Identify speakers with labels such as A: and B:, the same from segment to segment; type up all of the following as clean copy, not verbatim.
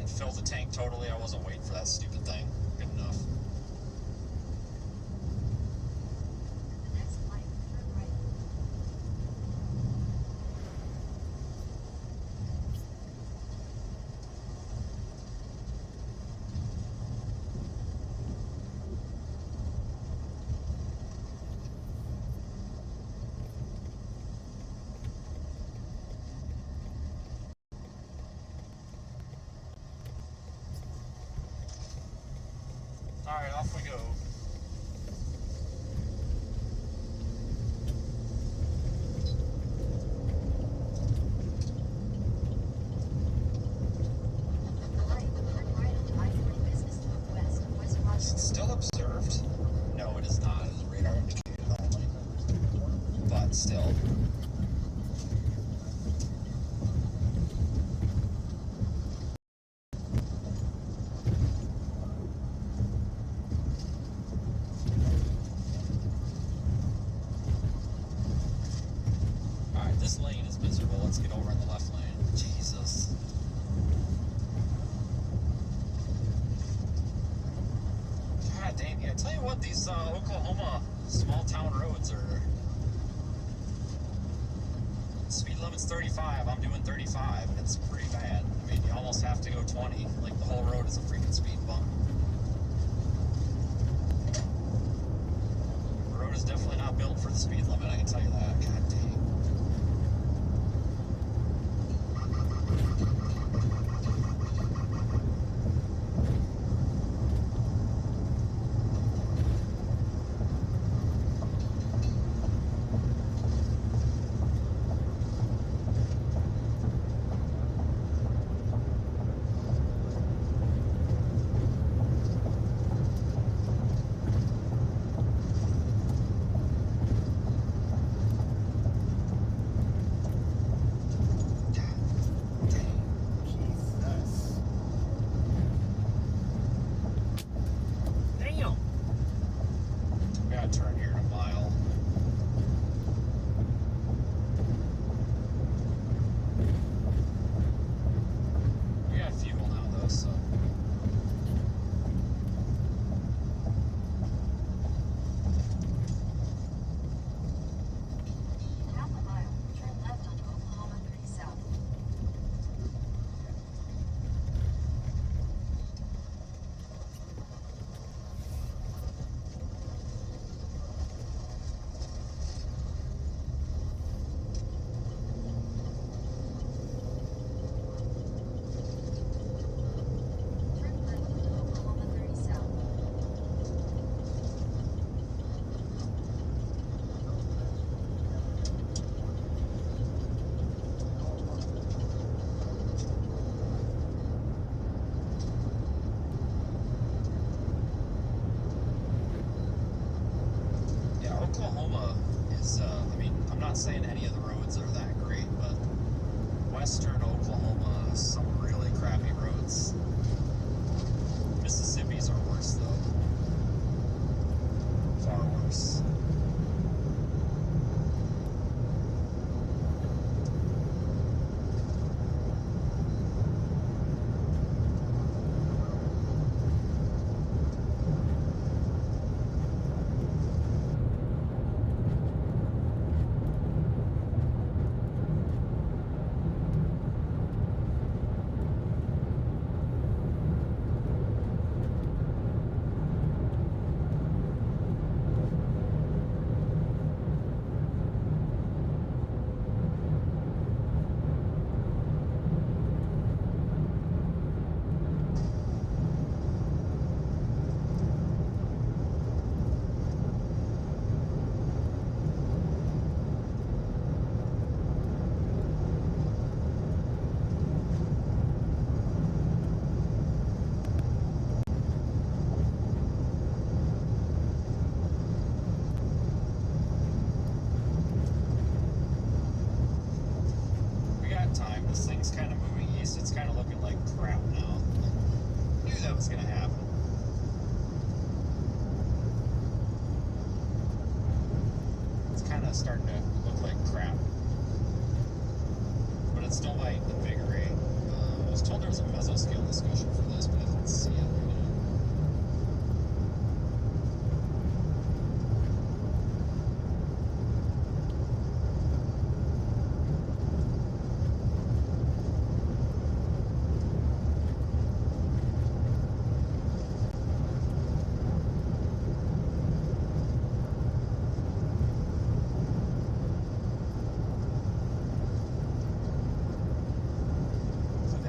A: didn't fill the tank totally. I wasn't waiting for that stupid thing. Good enough. Alright, off we go. Is it still observed? No, it is not. It is radar indicated only. But still. This lane is miserable. Let's get over in the left lane. Jesus. God dang it. I tell you what, these Oklahoma small town roads are... Speed limit's 35. I'm doing 35, and it's pretty bad. I mean, you almost have to go 20. Like, the whole road is a freaking speed bump. The road is definitely not built for the speed limit, I can tell you that. God dang. Turn here in a mile. We got fuel now though, so.
B: Half a mile, turn left onto Oklahoma 30 South.
A: Oklahoma is, I mean, I'm not saying any of the roads are that great, but western Oklahoma has some really crappy roads. Mississippi's are worse, though. Far worse. This thing's kind of moving east. It's kind of looking like crap now. I knew that was going to happen. It's kind of starting to look like crap. But it still might invigorate. We'll was told there was a mesoscale discussion for this, but I didn't see it.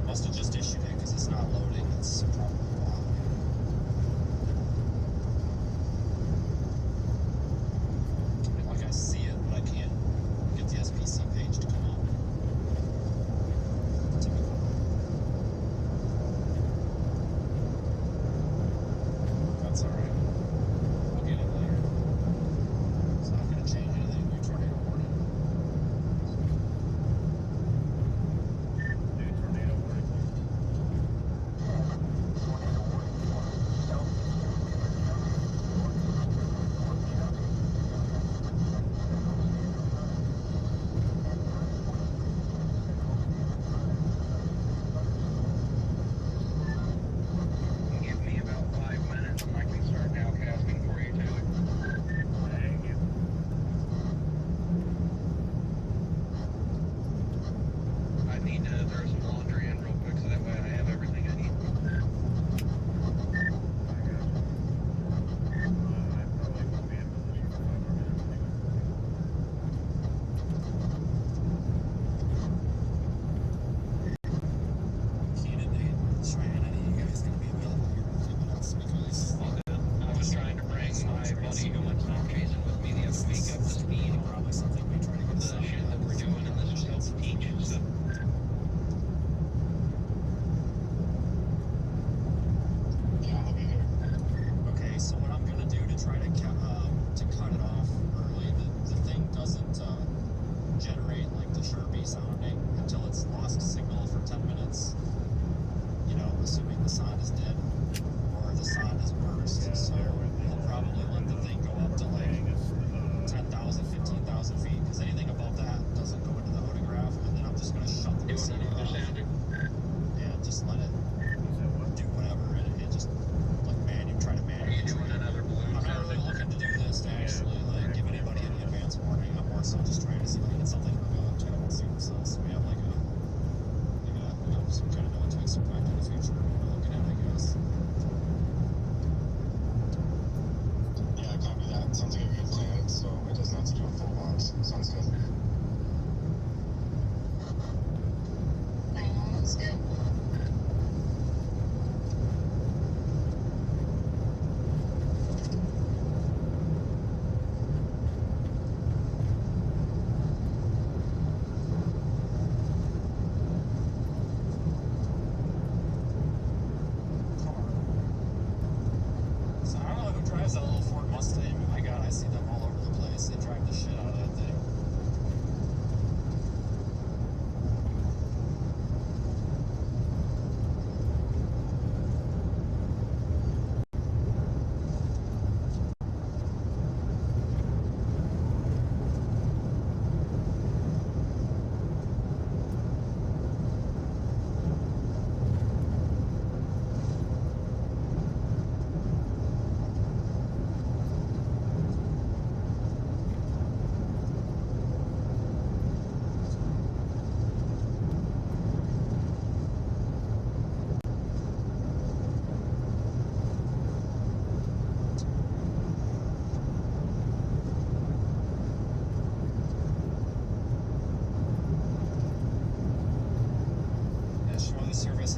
A: Must have just issued it because it's not loading. It's probably why. I mean, like I see it, but I can't get the SPC page to come up. Typical. That's alright. We'll get it later. It's not going to change anything. New tornado warning.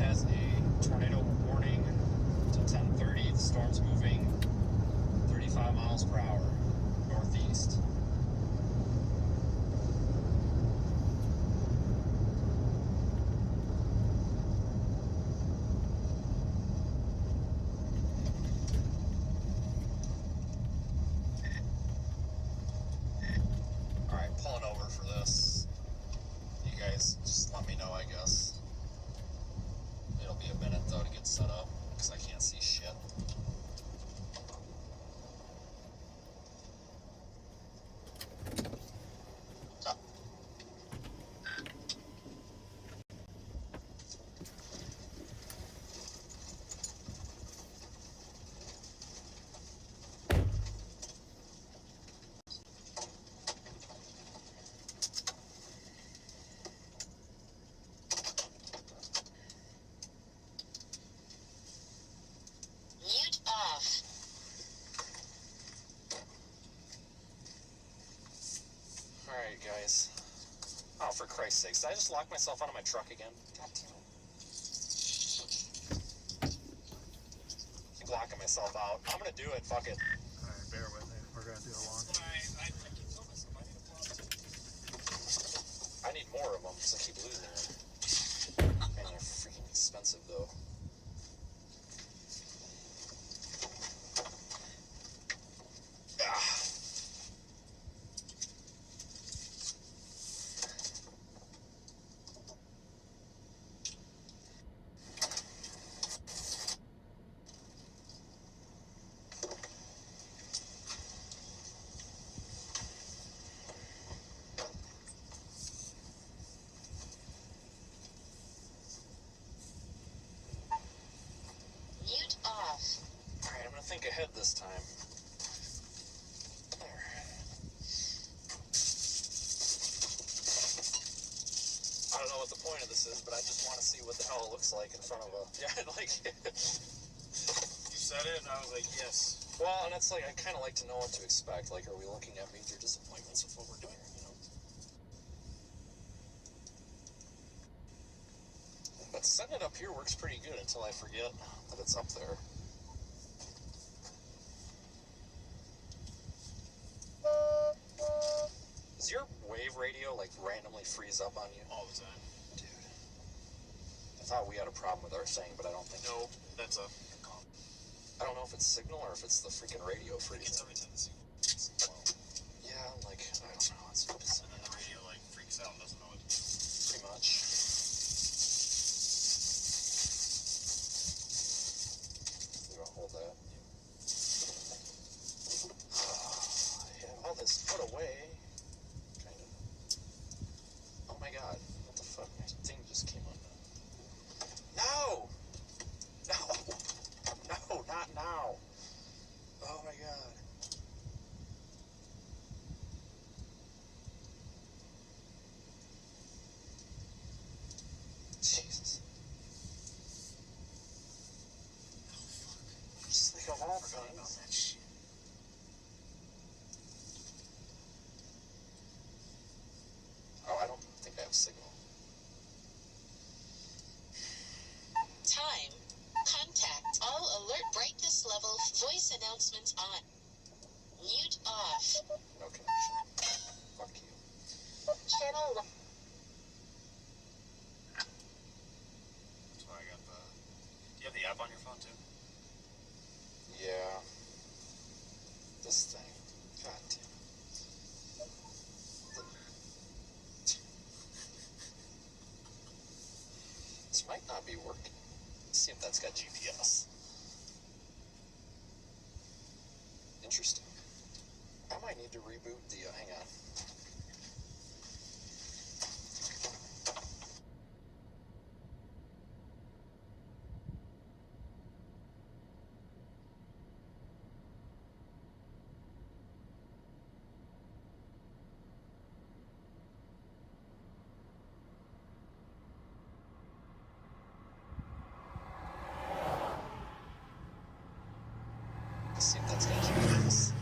A: Has a tornado warning till 10:30. The storm's moving 35 miles per hour northeast. All right, pulling over for this. You guys just let me know, I guess. It'll be a minute though to get set up because I can't see shit. Christ's sakes, did I just lock myself out of my truck again? God damn it. Keep locking myself out. I'm gonna do it, fuck it.
C: Alright, bear with me. We're gonna do a long.
A: I keep telling myself I need a pause. I need more of them, because I keep losing them. Man, they're freaking expensive, though. Ah.
B: Mute off.
A: Alright, I'm gonna think ahead this time. There. I don't know what the point of this is, but I just want to see what the hell it looks like in front of a... Yeah, like...
C: You said it, and I was like, yes.
A: Well, and it's like, I kind of like to know what to expect. Like, are we looking at major disappointments with what we're doing, you know? But setting it up here works pretty good until I forget that it's up there. Does your wave radio, like, randomly freeze up on you?
C: All the time.
A: Dude. I thought we had a problem with our thing, but I don't think...
C: No, that's a...
A: I don't know if it's signal or if it's the freaking radio freezing.
C: It's every time the signal. Well,
A: Yeah, like, I don't know. It's
C: and then the radio, like, freaks out and doesn't know what to do.
A: pretty much. We're gonna hold that. I have all this put away. Kind of. Oh my god. What the fuck? My thing just came on. No! No! No, not now. Oh my god. Jesus. Just think of all
C: Forgot about
A: things.
C: that shit.
A: Oh, I don't think I have signal.
B: Time. Contact. All alert brightness level. Voice announcements on. Mute off.
A: No connection. Fuck you.
B: Channel 1.
C: That's why I got the... Do you have the app on your phone, too?
A: Yeah. This thing. God damn. This might not be working. Let's see if that's got GPS. Interesting. I might need to reboot the, hang on. Let's see if that's got GPS.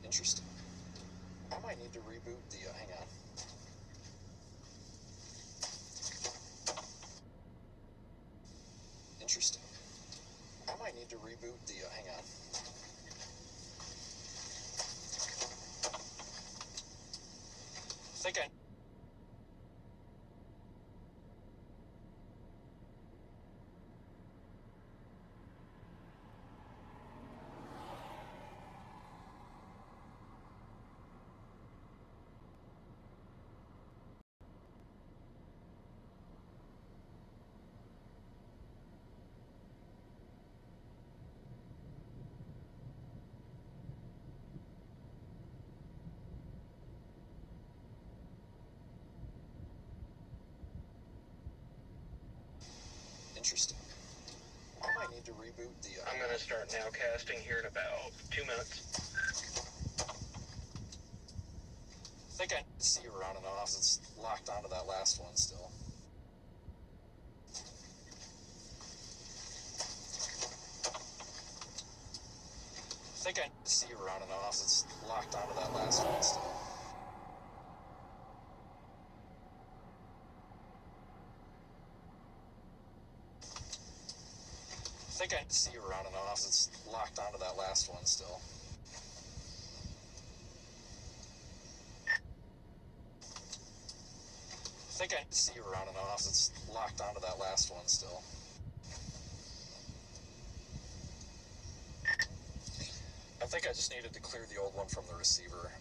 A: Interesting. I might need to reboot the, hang on. Interesting. I might need to reboot the, hang on. I think I... Interesting. I might need to reboot the,
D: I'm going to start nowcasting here in about 2 minutes.
A: I think I see you around and off. It's locked onto that last one still. I think I see you around and off. It's locked onto that last one still. think I see you around and off. It's locked onto that last one still. I think I see you around and off. It's locked onto that last one still. I think I just needed to clear the old one from the receiver.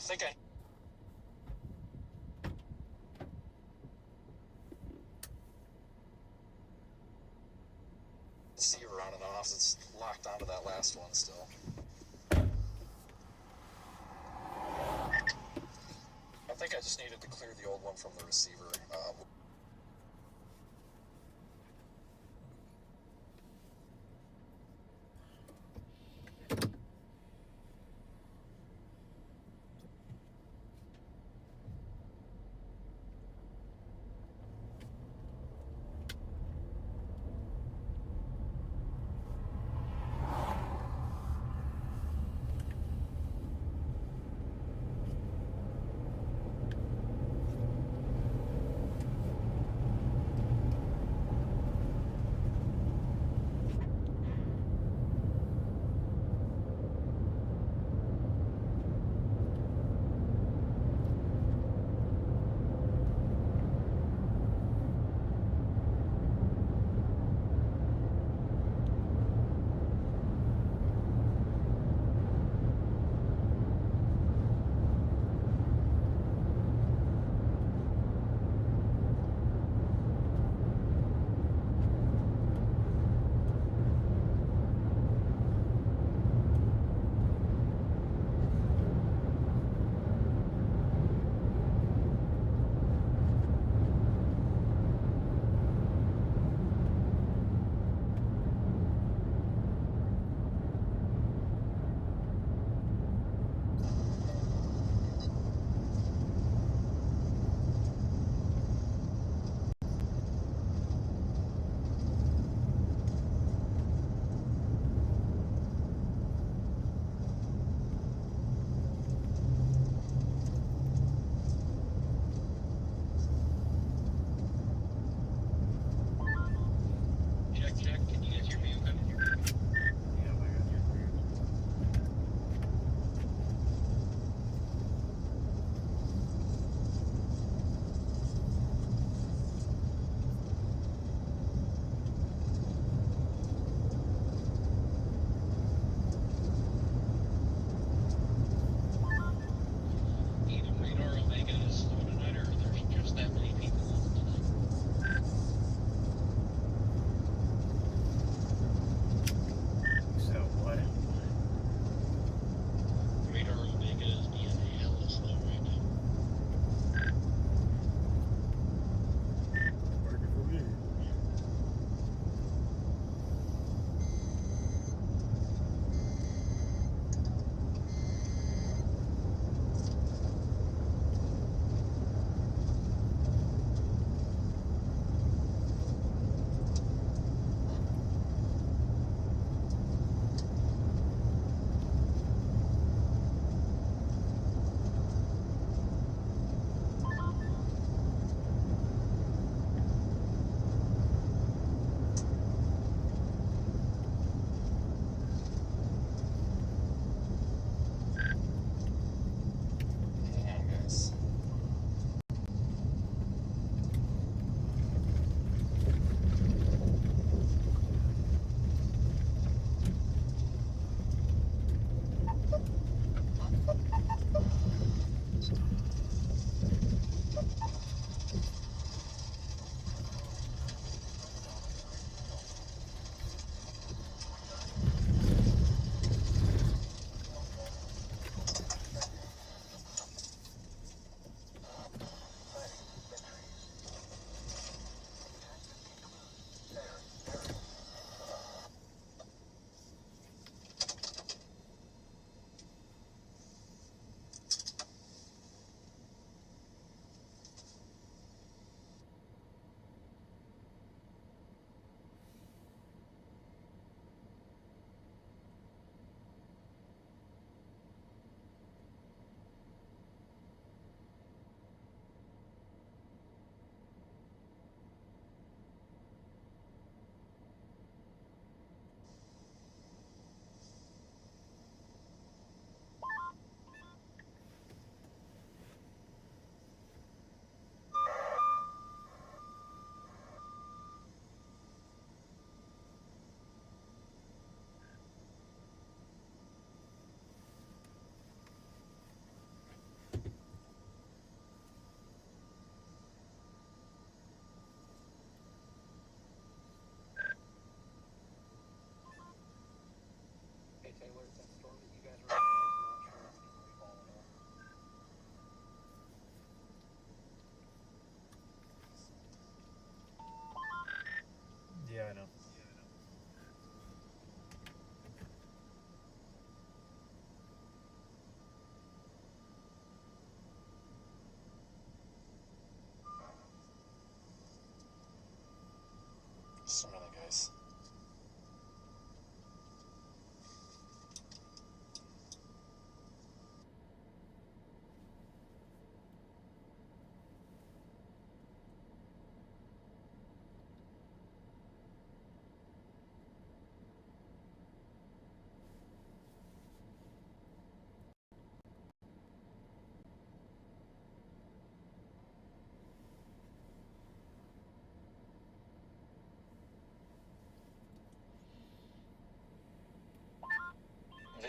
A: I think I see you around and off. It's locked onto that last one still. I think I just needed to clear the old one from the receiver.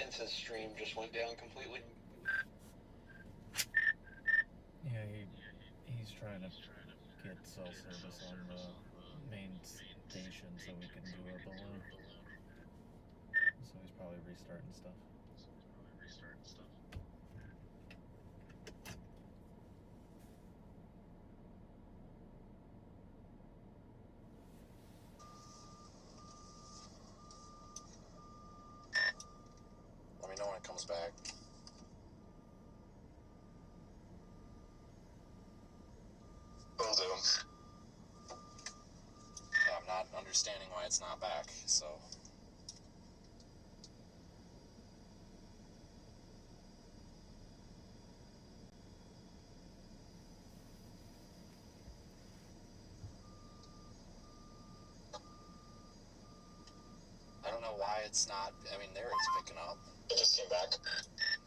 D: Vince's stream just went down completely.
E: Yeah, he's trying to get cell service on the main station so we can do a balloon. So he's probably restarting stuff.
A: Let me know when it comes back.
C: Will do.
A: I'm not understanding why it's not back, so. I don't know why it's not. I mean, there it's picking up.
C: It just came back.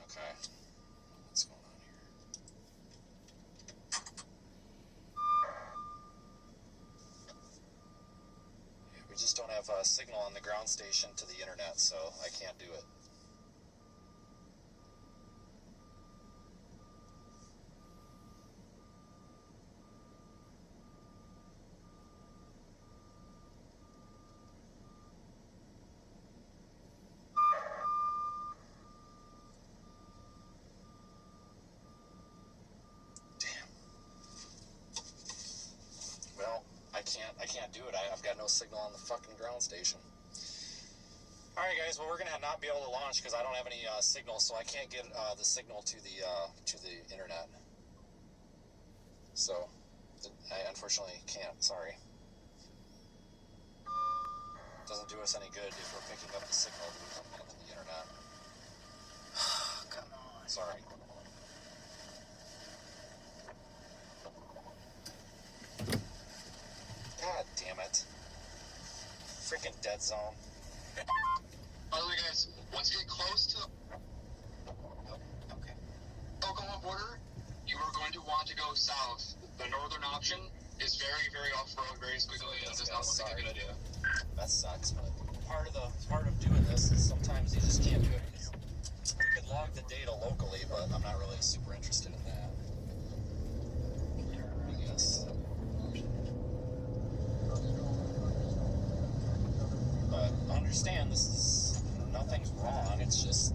A: Okay. What's going on here? Yeah, we just don't have a signal on the ground station to the internet, so I can't do it. Well, I can't do it. I've got no signal on the fucking ground station. All right, guys. Well, we're gonna not be able to launch because I don't have any signal, so I can't get the signal to the internet. So, I unfortunately can't. Sorry. Doesn't do us any good if we're picking up the signal to the internet. Come on. Sorry. God damn it. Freaking dead zone.
C: By the way, guys, once you get close to
A: Okay.
C: Oklahoma border, you are going to want to go south. The northern option is very, very off-road, very squiggly, and does not look like a good idea.
A: That sucks, but part of doing this is sometimes you just can't do it. You could log the data locally, but I'm not really super interested in that. I guess. But understand, this is nothing's wrong. It's just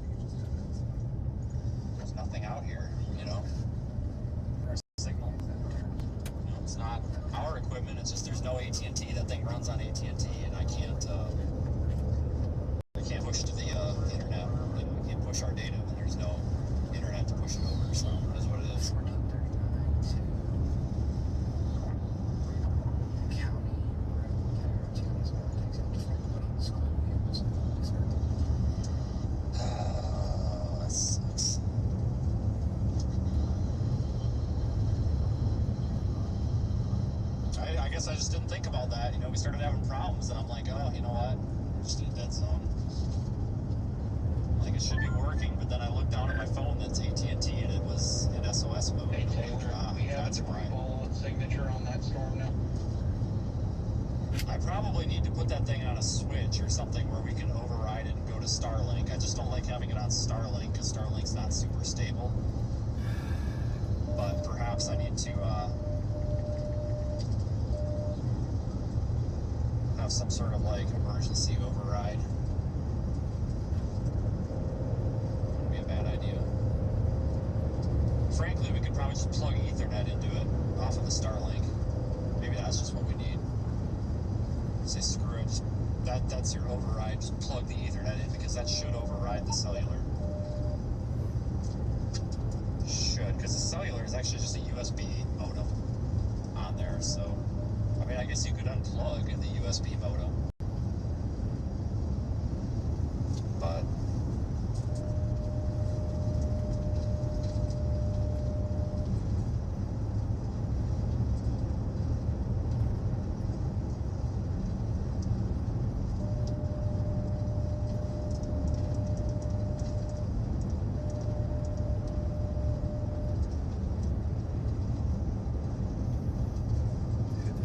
A: there's nothing out here, you know. There's a signal. You know, it's not our equipment. It's just there's no AT&T. That thing runs on AT&T, and I can't push to the internet. You know, I can't push our data when there's no internet to push it over. So it is what it is. That sucks. I guess I just didn't think about that. You know, we started having problems, and I'm like, oh, you know what? We're just in a dead zone. Like, it should be working, but then I looked down at my phone that's AT&T, and it was in SOS mode.
D: Hey, Taylor, we have
A: That's
D: an approval signature on that storm now.
A: I probably need to put that thing on a switch or something where we can override it and go to Starlink. I just don't like having it on Starlink because Starlink's not super stable. But perhaps I need to have some sort of like emergency override. Wouldn't be a bad idea. Frankly, we could probably just plug Ethernet into it off of the Starlink. Maybe that's just what we need. Say screw it, just, that's your override. Just plug the Ethernet in because that should override the cellular. Should, because the cellular is actually just a USB modem on there. So, I mean, I guess you could unplug the USB modem, but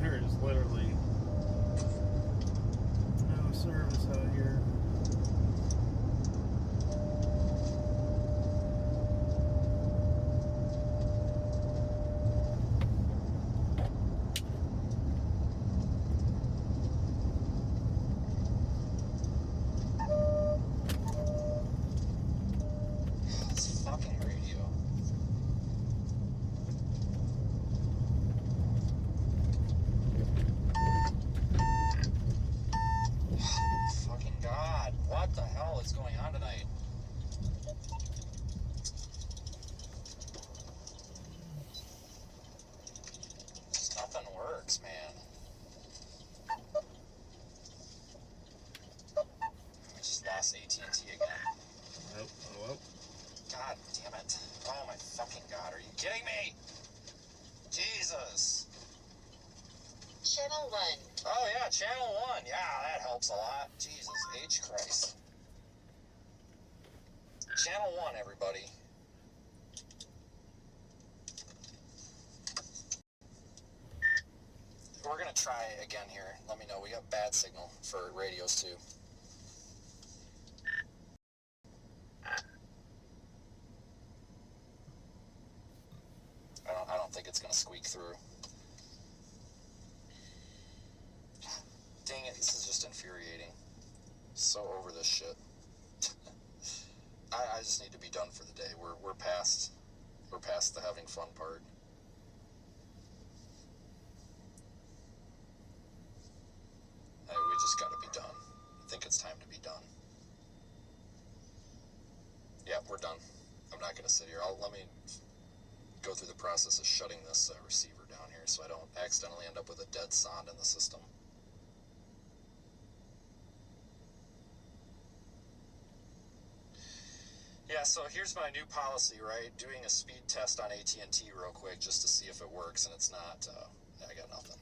E: There is literally
A: is going on tonight? Just nothing works, man. We just lost AT&T again.
E: Nope. Oh well.
A: God damn it. Oh my fucking god, are you kidding me? Jesus.
B: Channel 1.
A: Oh yeah, channel 1. Yeah, that helps a lot. Jesus H. Christ. Channel 1, everybody. We're gonna try again here. Let me know. We got bad signal for radios too. I don't think it's gonna squeak through. Dang it, this is just infuriating. So over this shit. I just need to be done for the day. We're past the having fun part. We just gotta be done. I think it's time to be done. Yeah, we're done. I'm not gonna sit here. Let me go through the process of shutting this receiver down here so I don't accidentally end up with a dead sonde in the system. Yeah, so here's my new policy, right? Doing a speed test on AT&T real quick just to see if it works, and it's not. I got nothing.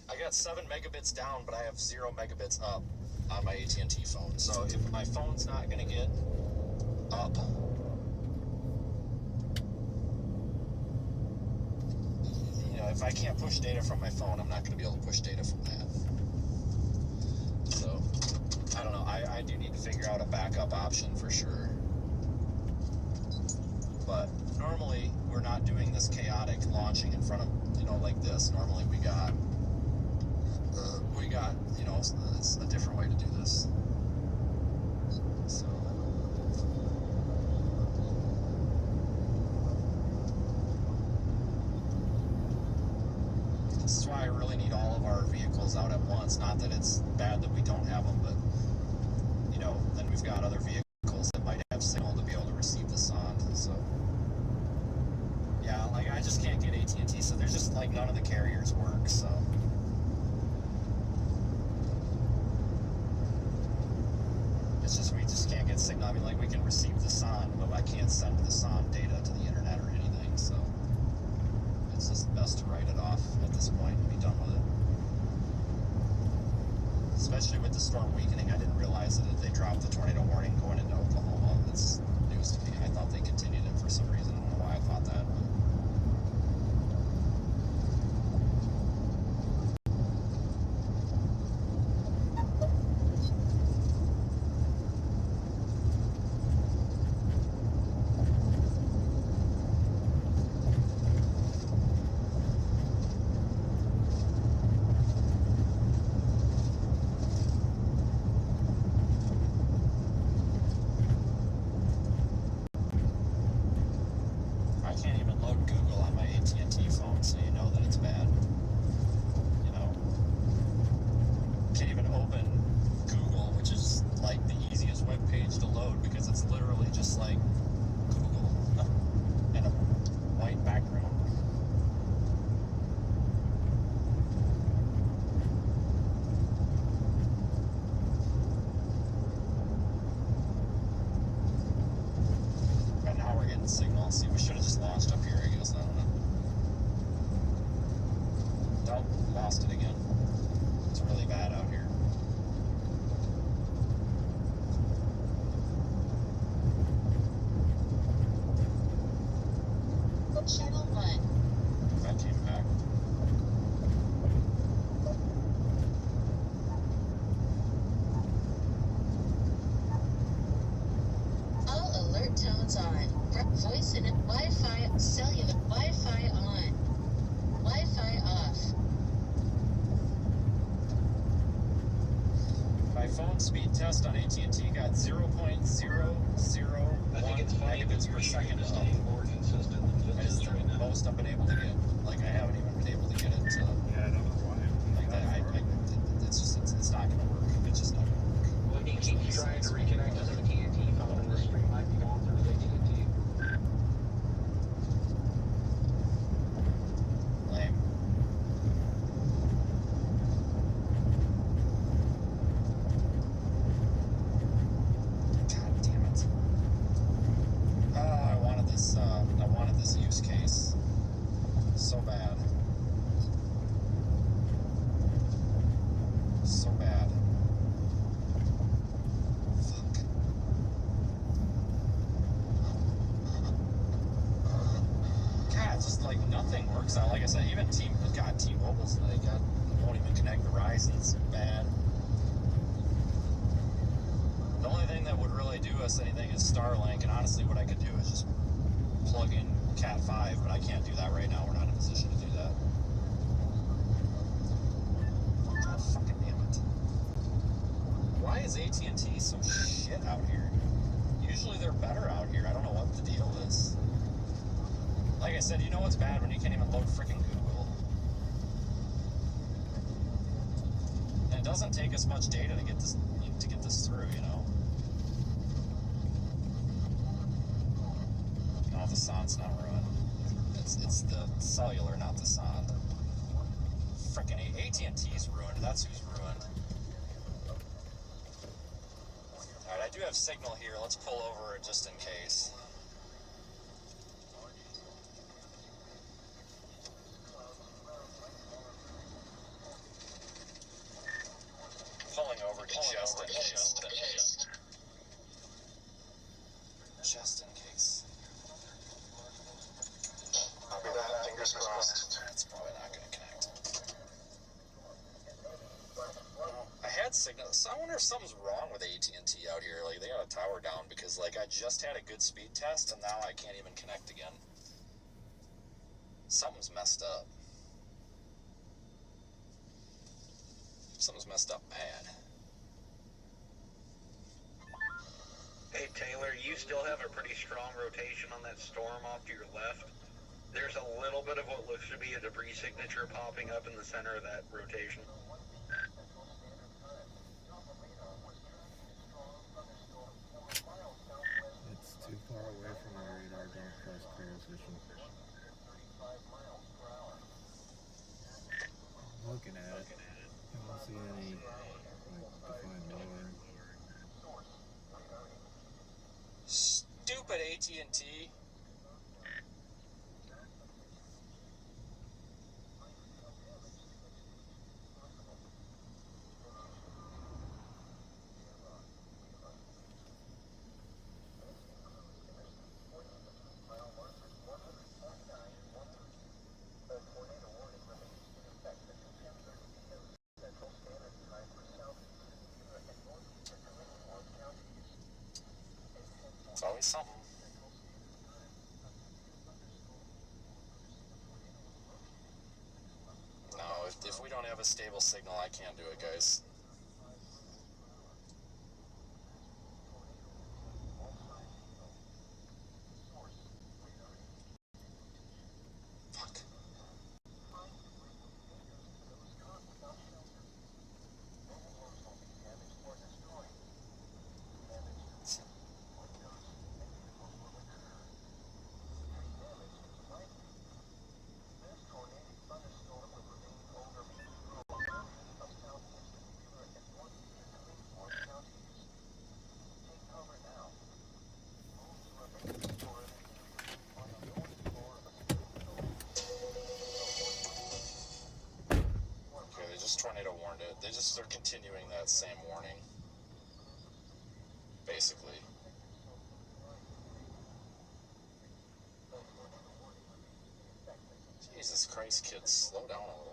A: I got 7 megabits down, but I have 0 megabits up on my AT&T phone. So if my phone's not going to get up, you know, if I can't push data from my phone, I'm not going to be able to push data from that. So, I don't know. I do need to figure out a backup option for sure. But normally, we're not doing this chaotic launching in front of, you know, like this. Normally we got, you know, it's a different way to do this. So. This is why I really need all of our vehicles out at once. Not that it's bad that we don't have them, but, you know, then we've got other vehicles that might have signal to be able to receive the sonde, so. Yeah, like, I just can't get AT&T, so there's just, like, none of the carriers work, so. It's just, we just can't get signal. I mean, like, we can receive the sonde, but I can't send the sonde data to the internet or anything, so. It's just best to write it off at this point and be done with it. Especially with the storm weakening, I didn't realize that they dropped the tornado warning going into Oklahoma. It's news to me. I thought they continued it for some reason. I don't know why I thought that. Signal. See, we should have just launched up here, I guess. I don't know. Nope, lost it again. It's really bad out here.
B: Channel 1.
A: That came back.
B: All alert tones on. Voice and Wi-Fi, cellular, Wi-Fi on. Wi-Fi off.
A: My phone speed test on AT&T got 0.001 megabits per second up. That is the most I've been able to get. Like, I haven't even been able to get it to...
E: Yeah, I don't know why.
A: Like, it's just, it's not going to work. It's just not going to work.
C: Well, he keeps trying to reconnect.
A: like nothing works out. Like I said, even T-Mobile's like won't even connect the Rise. It's bad. The only thing that would really do us anything is Starlink, and honestly, what I could do is just plug in Cat 5, but I can't do that right now. We're not in a position to do that. God fucking damn it! Why is AT&T so shit out here? Usually they're better out here. I don't know what the deal is. Like I said, you know what's bad when you can't even load freaking Google. And it doesn't take us much data to get this through, you know. Oh, the son's not ruined. It's the cellular, not the son. Freaking AT&T's ruined. That's who's ruined. Alright, I do have signal here. Let's pull over just in case. Pulling over just in case. Just in case.
C: Copy that. Fingers crossed.
A: That's probably not going to connect. I had signal. So I wonder if something's wrong with AT&T out here. Like, they got a tower down because, like, I just had a good speed test and now I can't even connect again. Something's messed up. Something's messed up bad.
D: Hey Taylor, you still have a pretty strong rotation on that storm off to your left. There's a little bit of what looks to be a debris signature popping up in the center of that rotation.
E: It's too far away from my radar. Don't cross clear position. I'm looking at it. I don't see any like defined lowering.
A: Stupid AT&T. It's always something. No, if we don't have a stable signal, I can't do it, guys. Fuck. Tornado warned it. They're continuing that same warning. Basically. Jesus Christ, kids, slow down a little.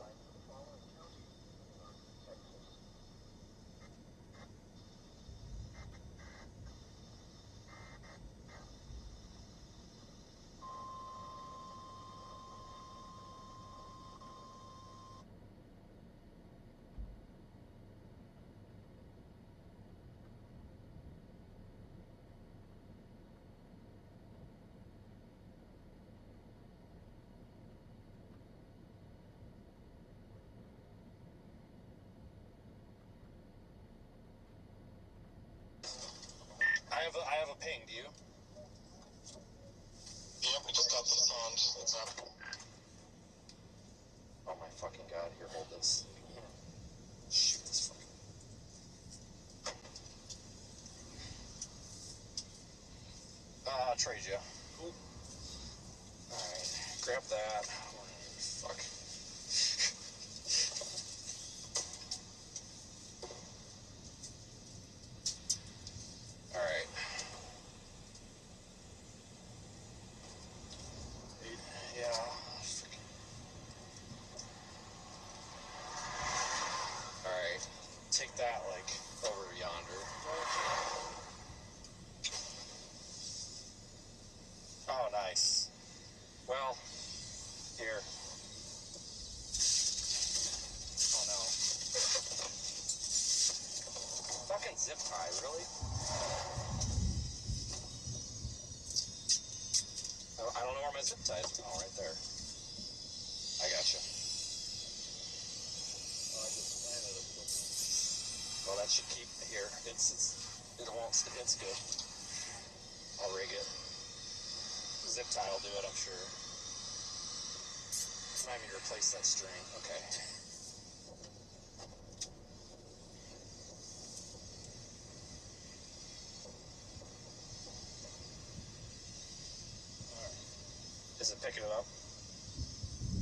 A: I have a ping, do you?
C: Yep, we just got the sound. It's up.
A: Oh my fucking god, here, hold this. Shoot this fucking... I'll trade you. Cool. Alright, grab that. Fuck. Alright. Yeah, zip ties. Oh, right there. I gotcha. Well, that should keep here. It won't. It's good. I'll rig it. Zip tie will do it, I'm sure. Remind me to replace that string. Okay. Is it picking it up?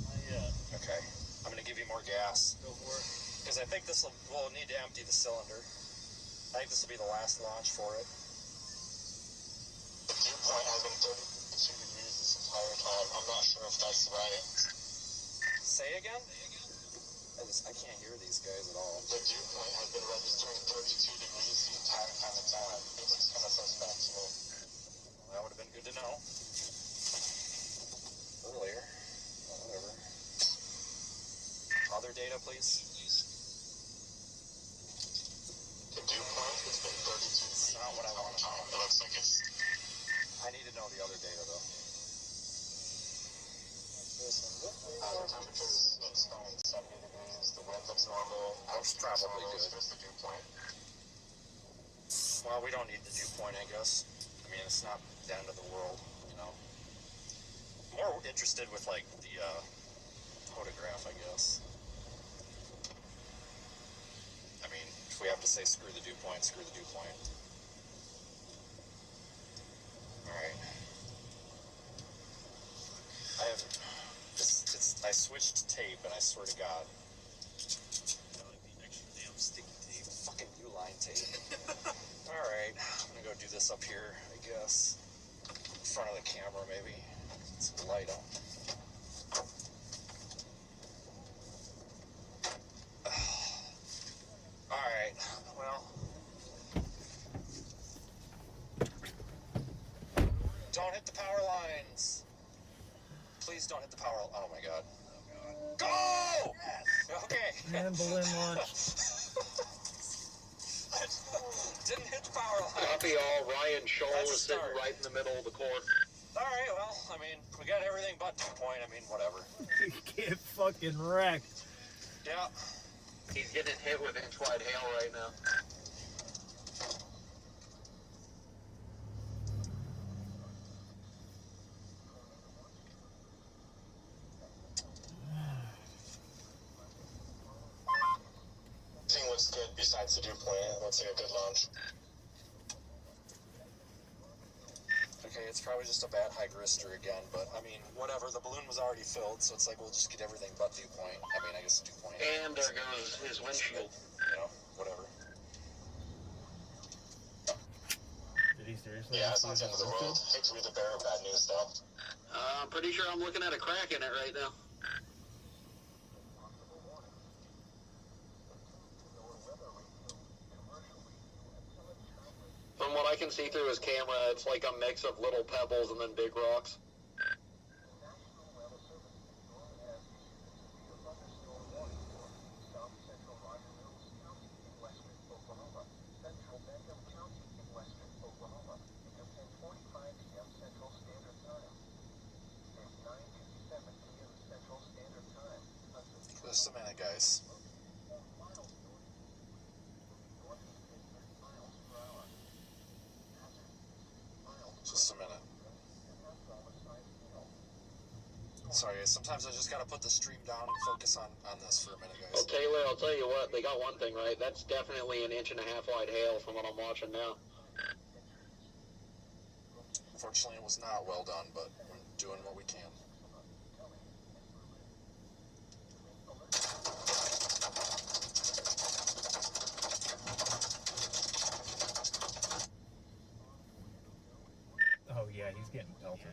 E: Not yet.
A: Okay. I'm gonna give you more gas.
E: Go for it.
A: Because I think we'll need to empty the cylinder. I think this will be the last launch for it.
C: The dew point has been 32 degrees this entire time. I'm not sure if that's right.
A: Say again? I can't hear these guys at all.
C: The dew point has been registering 32 degrees the entire time it's on. It looks kind of suspect to me.
A: Well, that would have been good to know. Earlier. Well, whatever. Other data, please.
C: The dew point has been 32 degrees.
A: It's not what I want to know.
C: It looks like it's...
A: I need to know the other data, though.
C: The temperature is around 70 degrees. The wind looks normal.
A: That's probably good.
C: Just the dew point.
A: Well, we don't need the dew point, I guess. I mean, it's not the end of the world, you know. More interested with, like, the photograph, I guess. I mean, if we have to say screw the dew point, screw the dew point. Alright. I switched tape, and I swear to God. Like the extra damn sticky tape. Fucking U-line tape. Alright, I'm gonna go do this up here, I guess. In front of the camera, maybe. It's light on. Alright, well. Don't hit the power lines. Please don't hit the power. Oh my god. Go! Yes. Okay.
E: And balloon launch.
A: Didn't hit the power line.
D: Copy all. Ryan Scholl
A: That's a
D: is sitting
A: start.
D: right in the middle of the court.
A: Alright, well, I mean, we got everything but dew point. I mean, whatever.
E: You get fucking wrecked.
A: Yeah.
D: He's getting hit with inch-wide hail right now.
C: Everything looks good besides the dew point. It looks like a good launch.
A: Okay, it's probably just a bad hybrister again, but I mean, whatever. The balloon was already filled, so it's like we'll just get everything but dew point. I mean, I guess dew point.
D: And there goes his windshield.
A: You know, whatever.
E: Did he seriously?
C: Yeah, it's not
E: lose
C: the end of
E: his
C: the world.
E: windshield?
C: Hate to be the bearer of bad news, though.
D: I'm pretty sure I'm looking at a crack in it right now. From what I can see through his camera, it's like a mix of little pebbles and then big rocks.
A: Just a minute, guys. Just a minute. Sorry, sometimes I just gotta put the stream down and focus on this for a minute, guys.
D: Well, Taylor, I'll tell you what, they got one thing right. That's definitely an 1.5 inch wide hail from what I'm watching now.
A: Unfortunately, it was not well done, but we're doing what we can.
E: Oh yeah, he's getting pelted.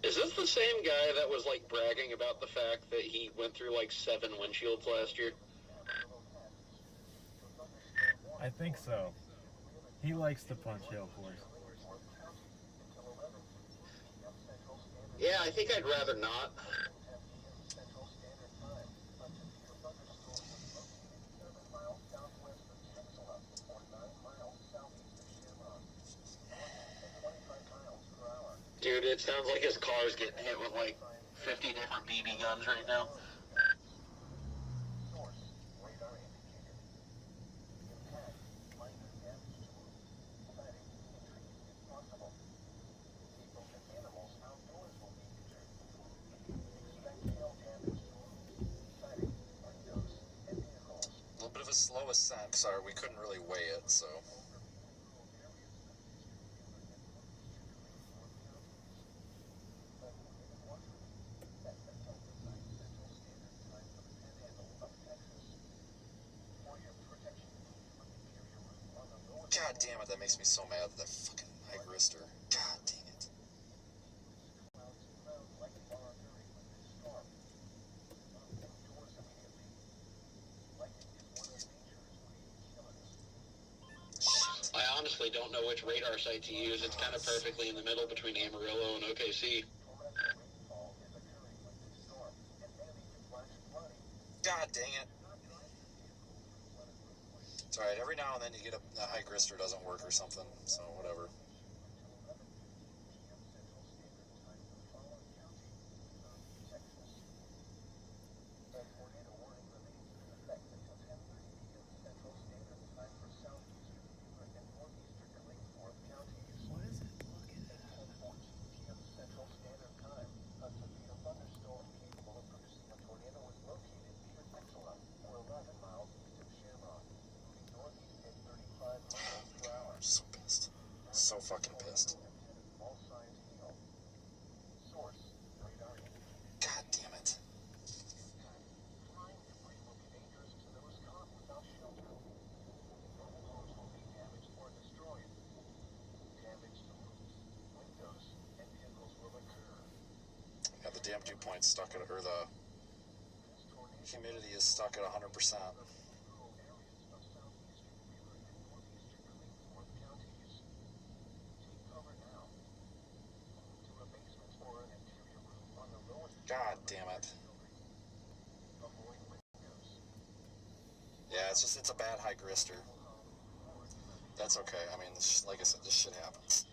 D: Is this the same guy that was like bragging about the fact that he went through like 7 windshields last year?
E: I think so. He likes to punch hail course.
C: Yeah, I think I'd rather not. Dude, it sounds like his car's getting hit with like 50 different BB guns right now.
A: A little bit of a slow ascent. Sorry, we couldn't really weigh it, so. God damn it, that makes me so mad, that fucking high grister. God dang it.
C: I honestly don't know which radar site to use. It's kind of perfectly in the middle between Amarillo and OKC.
A: God dang it. It's alright, every now and then you get a high grister doesn't work or something, so whatever.
E: What is it looking at?
A: I'm so pissed. So fucking pissed. God damn it. Yeah, the damn dew point's stuck at, or the humidity is stuck at 100%. God damn it. Yeah, it's just, it's a bad high grister. That's okay. I mean, like I said, this shit happens.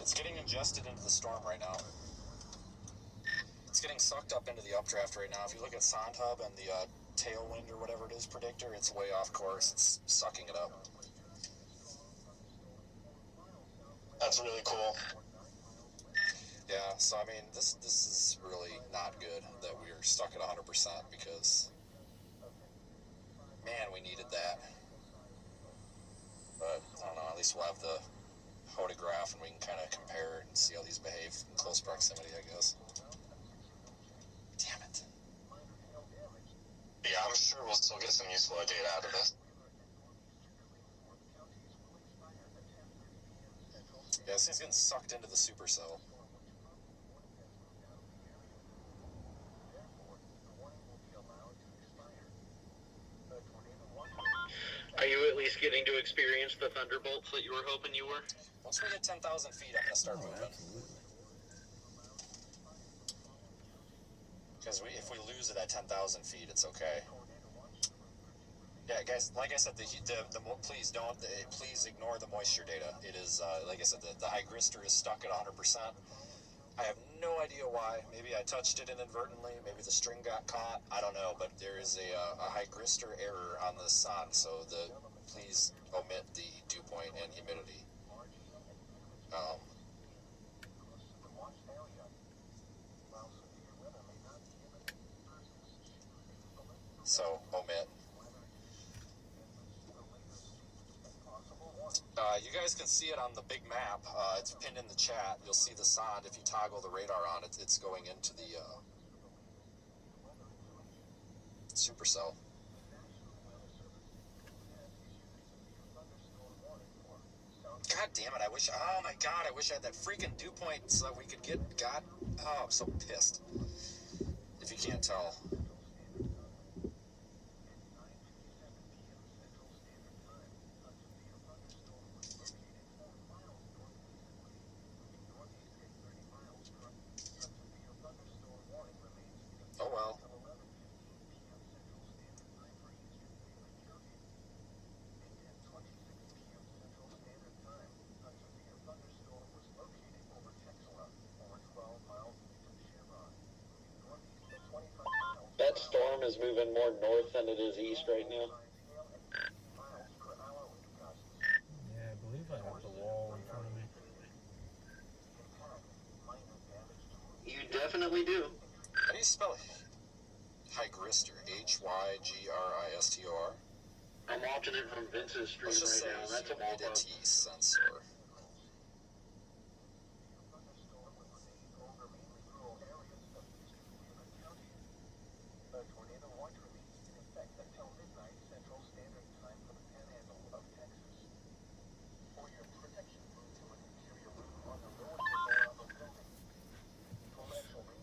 A: It's getting ingested into the storm right now. It's getting sucked up into the updraft right now. If you look at Sondhub and the tailwind or whatever it is predictor, it's way off course. It's sucking it up.
C: That's really cool.
A: Yeah, so I mean, this is really not good that we're stuck at 100% because, man, we needed that. But, I don't know, at least we'll have the photograph and we can kind of compare and see how these behave in close proximity, I guess. Damn it.
C: Yeah, I'm sure we'll still get some useful data out of this.
A: Yeah, this thing's getting sucked into the supercell.
C: Are you at least getting to experience the thunderbolts that you were hoping you were?
A: Once we hit 10,000 feet, I'm going to start moving.
E: Absolutely.
A: Because if we lose it at 10,000 feet, it's okay. Yeah, guys, like I said, please ignore the moisture data. It is, like I said, the high grister is stuck at 100%. I have no idea why. Maybe I touched it inadvertently. Maybe the string got caught. I don't know, but there is a high grister error on the sun, so please omit the dew point and humidity. So omit. You guys can see it on the big map. It's pinned in the chat. You'll see the sond. If you toggle the radar on, it's going into the supercell. God damn it, oh my god, I wish I had that freaking dew point so that we could get, oh, I'm so pissed. If you can't tell. Oh well.
D: That storm is moving more north than it is east right now.
E: Yeah, I believe I have the wall in front of me.
D: You definitely do.
A: How do you spell Hygristor? Hygristor?
D: I'm watching it from Vince's stream
A: Let's just say
D: right now. That's a
A: humidity sensor.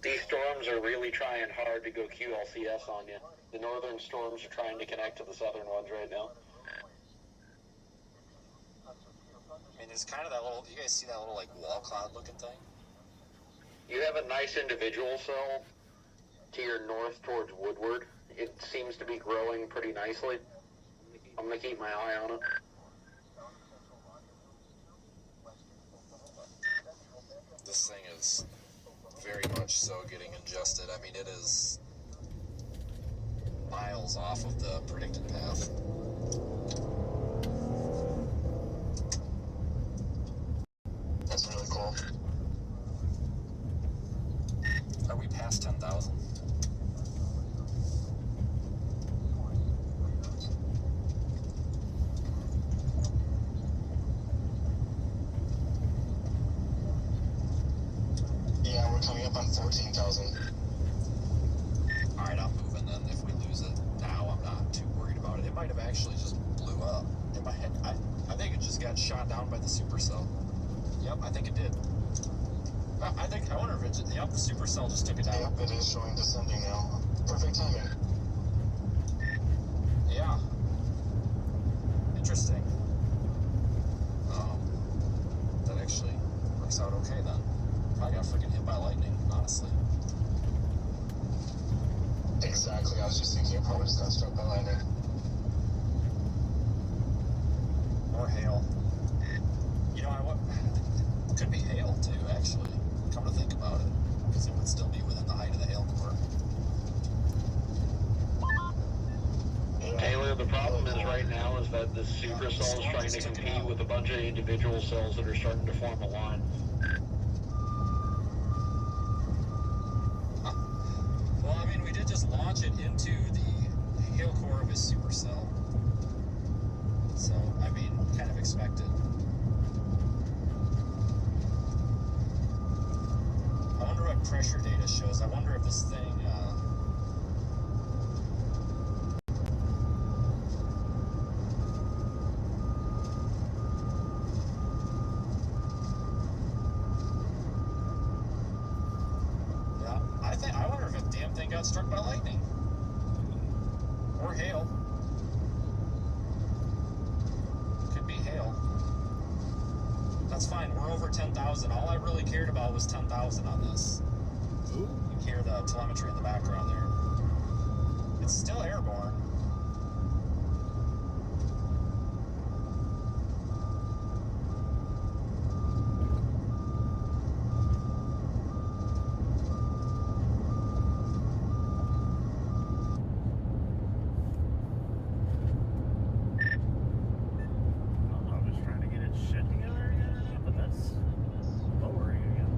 D: These storms are really trying hard to go QLCS on you. The northern storms are trying to connect to the southern ones right now.
A: I mean, there's kind of that little, you guys see that little, like, wall cloud looking thing?
D: You have a nice individual cell to your north towards Woodward. It seems to be growing pretty nicely. I'm going to keep my eye on it.
A: This thing is very much so getting ingested. I mean, it is miles off of the predicted path. That's really cool. Are we past 10,000?
C: Yeah, we're coming up on 14,000.
A: Alright, I'm moving then. If we lose it now, I'm not too worried about it. It might have actually just blew up. It might have, I think it just got shot down by the supercell. Yep, I think it did. I wonder if it just, yep, the supercell just took it down.
C: Yep, it is showing descending now. Perfect timing.
A: Yeah. Interesting. That actually works out okay then. Probably got freaking hit by lightning, honestly.
C: Exactly, I was just thinking it probably just got struck by lightning.
A: Or hail. You know, it could be hail too, actually. Come to think about it. Because it would still be within the height of the hail core.
D: Taylor, the problem is right now is that the supercell is trying to compete with a bunch of individual cells that are starting to form a line.
A: Well, I mean, we did just launch it into the hail core of his supercell. So, I mean, kind of expected. I wonder what pressure data shows. I wonder if this thing, yeah, I wonder if the damn thing got struck by lightning. Or hail. Could be hail. That's fine, we're over 10,000. All I really cared about was 10,000 on this. You can hear the telemetry in the background there. It's still airborne.
E: I was trying to get its shit together again, but that's lowering again.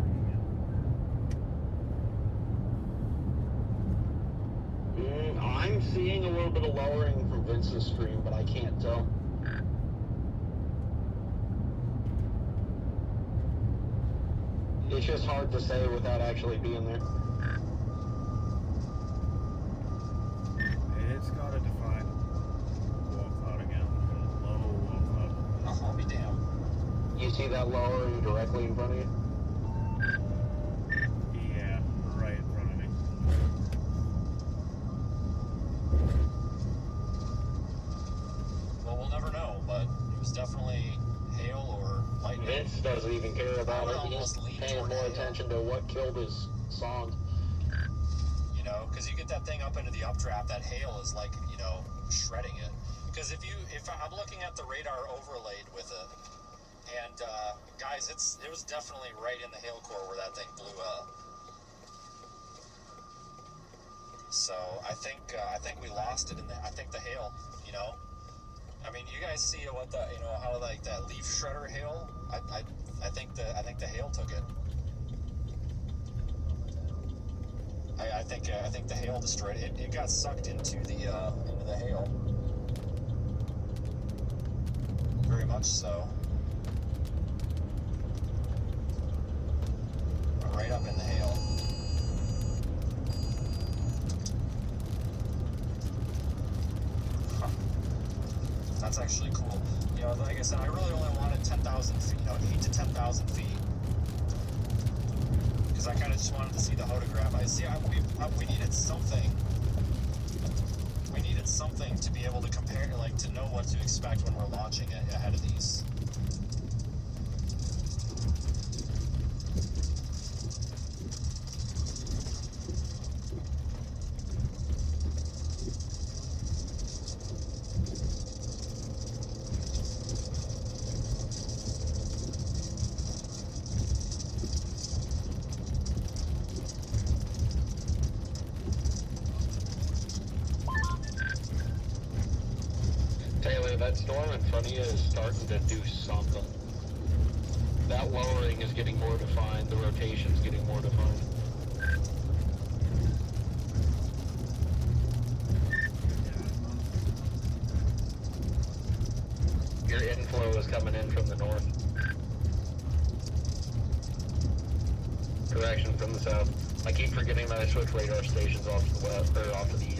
D: I'm seeing a little bit of lowering from Vince's stream, but I can't tell. It's just hard to say without actually being there.
E: It's got a defined wall cloud again. Low wall cloud.
A: Oh, I'll be damned.
D: You see that lowering directly in front of you?
E: Yeah, right in front of me.
F: Vince doesn't even care about it. He's
A: almost lean
F: paying
A: toward
F: more
A: hail.
F: attention to what killed his song.
A: You know, because you get that thing up into the updraft, that hail is like, you know, shredding it. Because if I'm looking at the radar overlaid with it, and guys, it was definitely right in the hail core where that thing blew up. So I think we lost it in the hail. You know, I mean, you guys see what the, you know, how like that leaf shredder hail. I think the hail took it. I think the hail destroyed it. It got sucked into the hail. Very much so. Right up in the hail. Huh. That's actually cool. You know, like I said, I really only wanted 10,000 feet, you know, 8 to 10,000 feet. Because I kind of just wanted to see the photograph. We needed something. We needed something to be able to compare, like to know what to expect when we're launching it ahead of these.
F: Taylor, that storm in front of you is starting to do something. That lowering is getting more defined, the rotation's getting more defined. Your inflow is coming in from the north. Correction, from the south. I keep forgetting that I switch radar stations off to the west, or off to the east.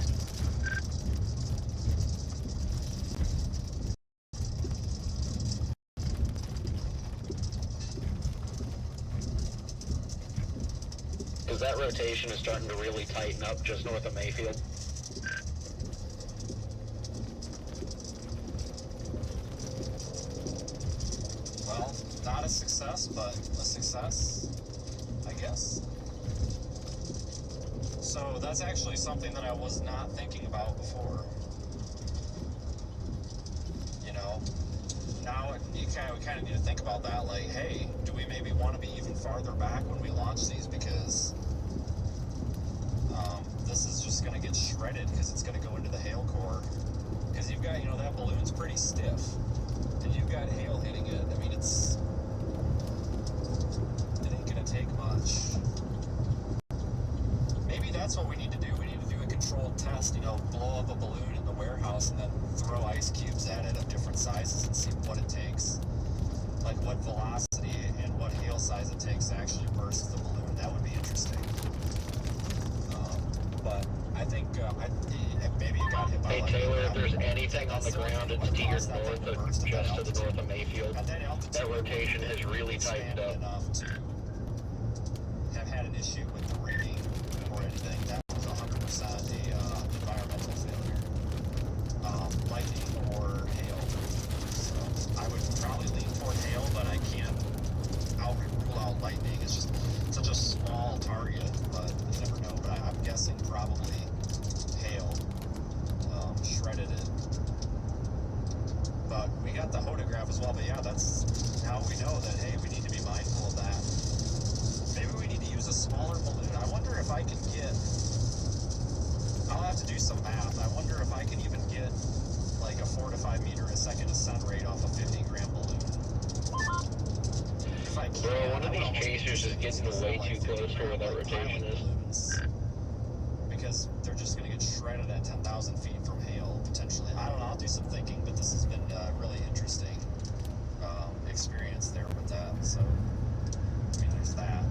F: Because that rotation is starting to really tighten up just north of Mayfield.
A: Well, not a success, but a success, I guess. So that's actually something that I was not thinking about before. You know, now we kind of need to think about that. Like, hey, do we maybe want to be even farther back when we launch these? Because this is just going to get shredded because it's going to go into the hail core. Because you've got, you know, that balloon's pretty stiff, and you've got hail hitting it. I mean, it ain't going to take much. Maybe that's what we need to do. We need to do a controlled test, you know, blow up a balloon in the warehouse and then throw ice cubes at it of different sizes and see what it takes. Like what velocity and what hail size it takes to actually burst the balloon. That would be interesting. But I think maybe it got hit by
F: Hey Taylor, if there's anything on the ground, it's to your north, just to the north of Mayfield. That rotation has really tightened up.
A: Enough to have had an issue with the rigging or anything. That was 100% a environmental failure. Lightning or hail. So I would probably lean toward hail, but I can't rule out lightning. It's just such a small target, but you never know. But I'm guessing probably hail shredded it. But we got the photograph as well. But yeah, that's now we know that, hey, we need to be mindful of that. Maybe we need to use a smaller balloon. I wonder if I can get, I'll have to do some math. I wonder if I can even get like a 4 to 5 meter a second ascent rate off a 50-gram balloon. If I can,
F: Bro, one of these chasers is getting way too close to where that rotation is.
A: Because they're just going to get shredded at 10,000 feet from hail, potentially. I don't know, I'll do some thinking, but this has been a really interesting experience there with that. So, I mean, there's that.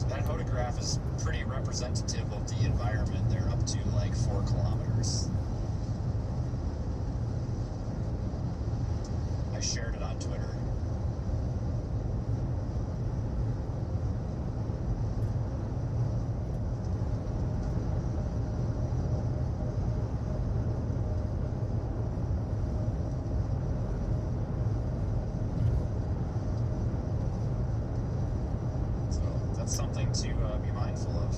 A: That photograph is pretty representative of the environment. They're up to like 4 kilometers. I shared it on Twitter. that's something to be mindful of.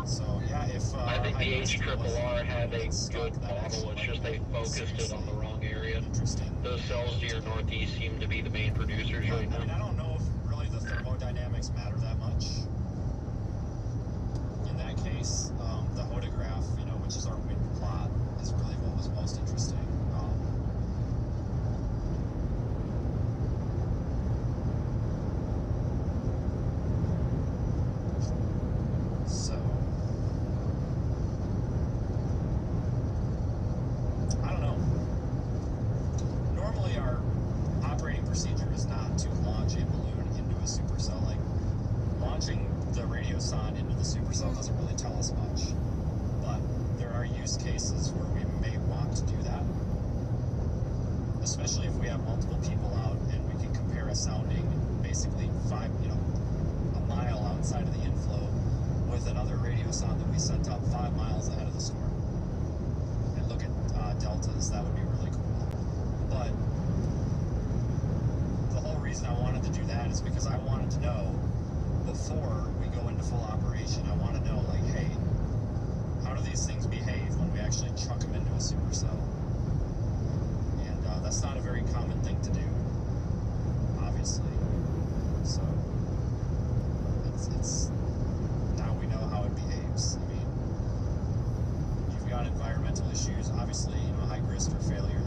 A: So yeah, if
F: I think the
A: HRRR
F: HRRR had a good model, it's just they focused it on the wrong area.
A: Interesting.
F: Those cells to your northeast seem to be the main producers right
A: I mean, I
F: now.
A: don't know if really the thermodynamics matter that much. In that case, the hodograph, you know, which is our wind plot, is really what was most interesting. So, I don't know. Normally our operating procedure is not to launch a balloon into a supercell. Like, launching the radiosonde into the supercell doesn't really tell us much. But there are use cases where we may want to do that. Especially if we have multiple people out and we can compare a sounding basically a mile outside of the inflow with another radiosonde that we sent up 5 miles ahead of the storm. And look at deltas, that would be really cool. But the whole reason I wanted to do that is because I wanted to know, before we go into full operation, I want to know, like, hey, how do these things behave when we actually chuck them into a supercell? And that's not a very common thing to do, obviously. So it's now we know how it behaves. I mean, you've got environmental issues, obviously, you know, high grist or failure.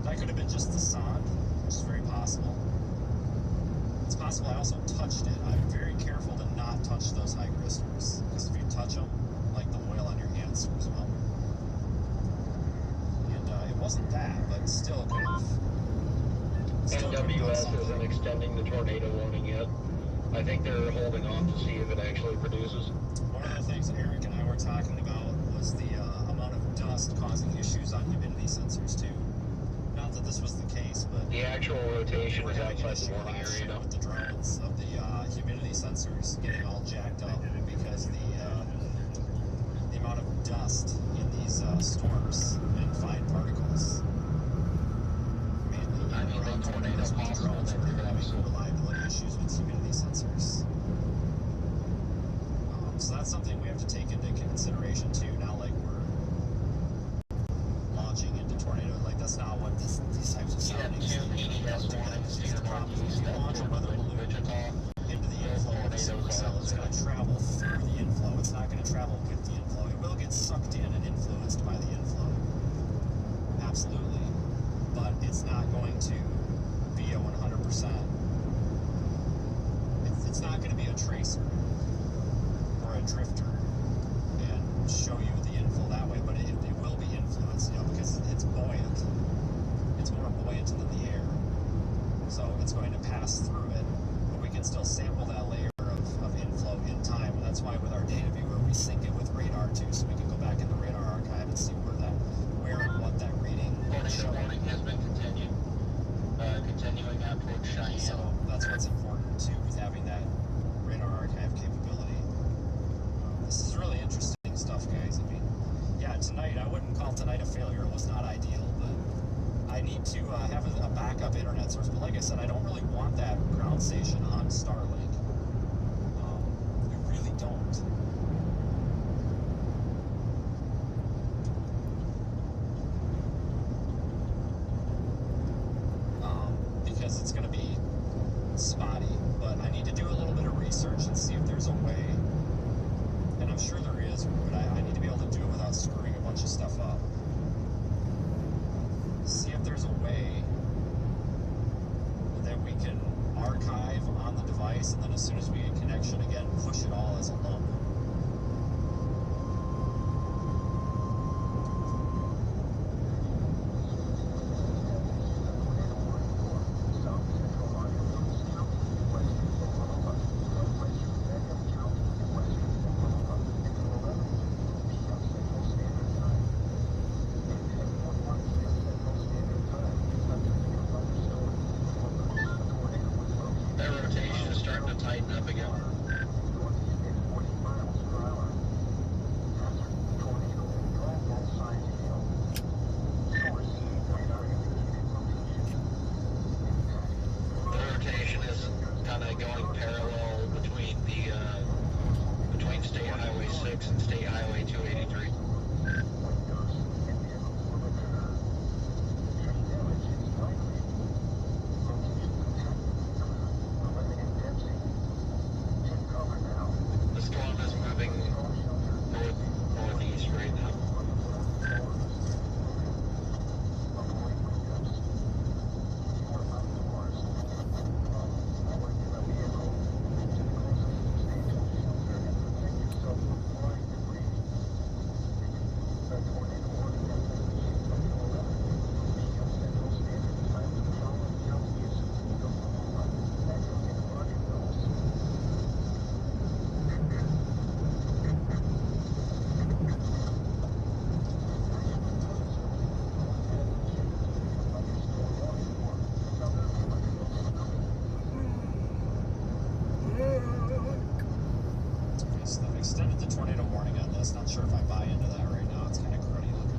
A: That could have been just the sonde, which is very possible. It's possible I also touched it. I'm very careful to not touch those high gristers, because if you touch them, like, the oil on your hands screws them up. And it wasn't that, but still could have.
F: NWS isn't extending the tornado warning yet. I think they're holding off to see if it actually produces.
A: One of the things Eric and I were talking about was the amount of dust causing issues on humidity sensors too. Not that this was the case, but
F: The actual rotation
A: we're
F: is
A: having an
F: outside
A: issue
F: the warning
A: last
F: area
A: year
F: now.
A: with the drones of the humidity sensors getting all jacked up because the amount of dust in these storms and fine particles. Mainly,
F: I mean,
A: around
F: they
A: tornadoes with the
F: possible
A: drones,
F: that
A: we're
F: they're
A: having
F: also-
A: reliability issues with humidity sensors. So that's something we have to take into consideration too. Not like we're launching into tornado. Like, that's not what these types of soundings
F: two PDS warnings to your northeast,
A: If you launch a weather balloon
F: Wichita,
A: into the inflow of the supercell, it's going to travel through the inflow. It's not going to travel with the inflow. It will get sucked in and influenced by the inflow. Absolutely. But it's not going to be a 100%. It's not going to be a tracer or a drifter and show you the inflow that way, but it will be influenced, you know, because it's buoyant. It's more buoyant than the air. So it's going to pass through it, but we can still sample that layer of inflow in time. And that's why with our data viewer, we sync it with radar too, so we can go back in the radar archive and see where and what that reading is
F: tornado
A: showing.
F: warning has been continuing out towards Cheyenne.
A: So that's what's important too, with having that radar archive capability. This is really interesting stuff, guys. I mean, yeah, tonight, I wouldn't call tonight a failure. It was not ideal, but I need to have a backup internet source. But like I said, I don't really want that ground station on Starlink. We really don't. Because it's going to be spotty. But I need to do a little bit of research and see if there's a way. And I'm sure there is, but I need to be able to do it without screwing a bunch of stuff up. See if there's a way that we can archive on the device, and then as soon as we get connection again, push it all as a lump.
F: That rotation is starting to tighten up again.
A: honest, not sure if I buy into that right now. It's kind of cruddy looking.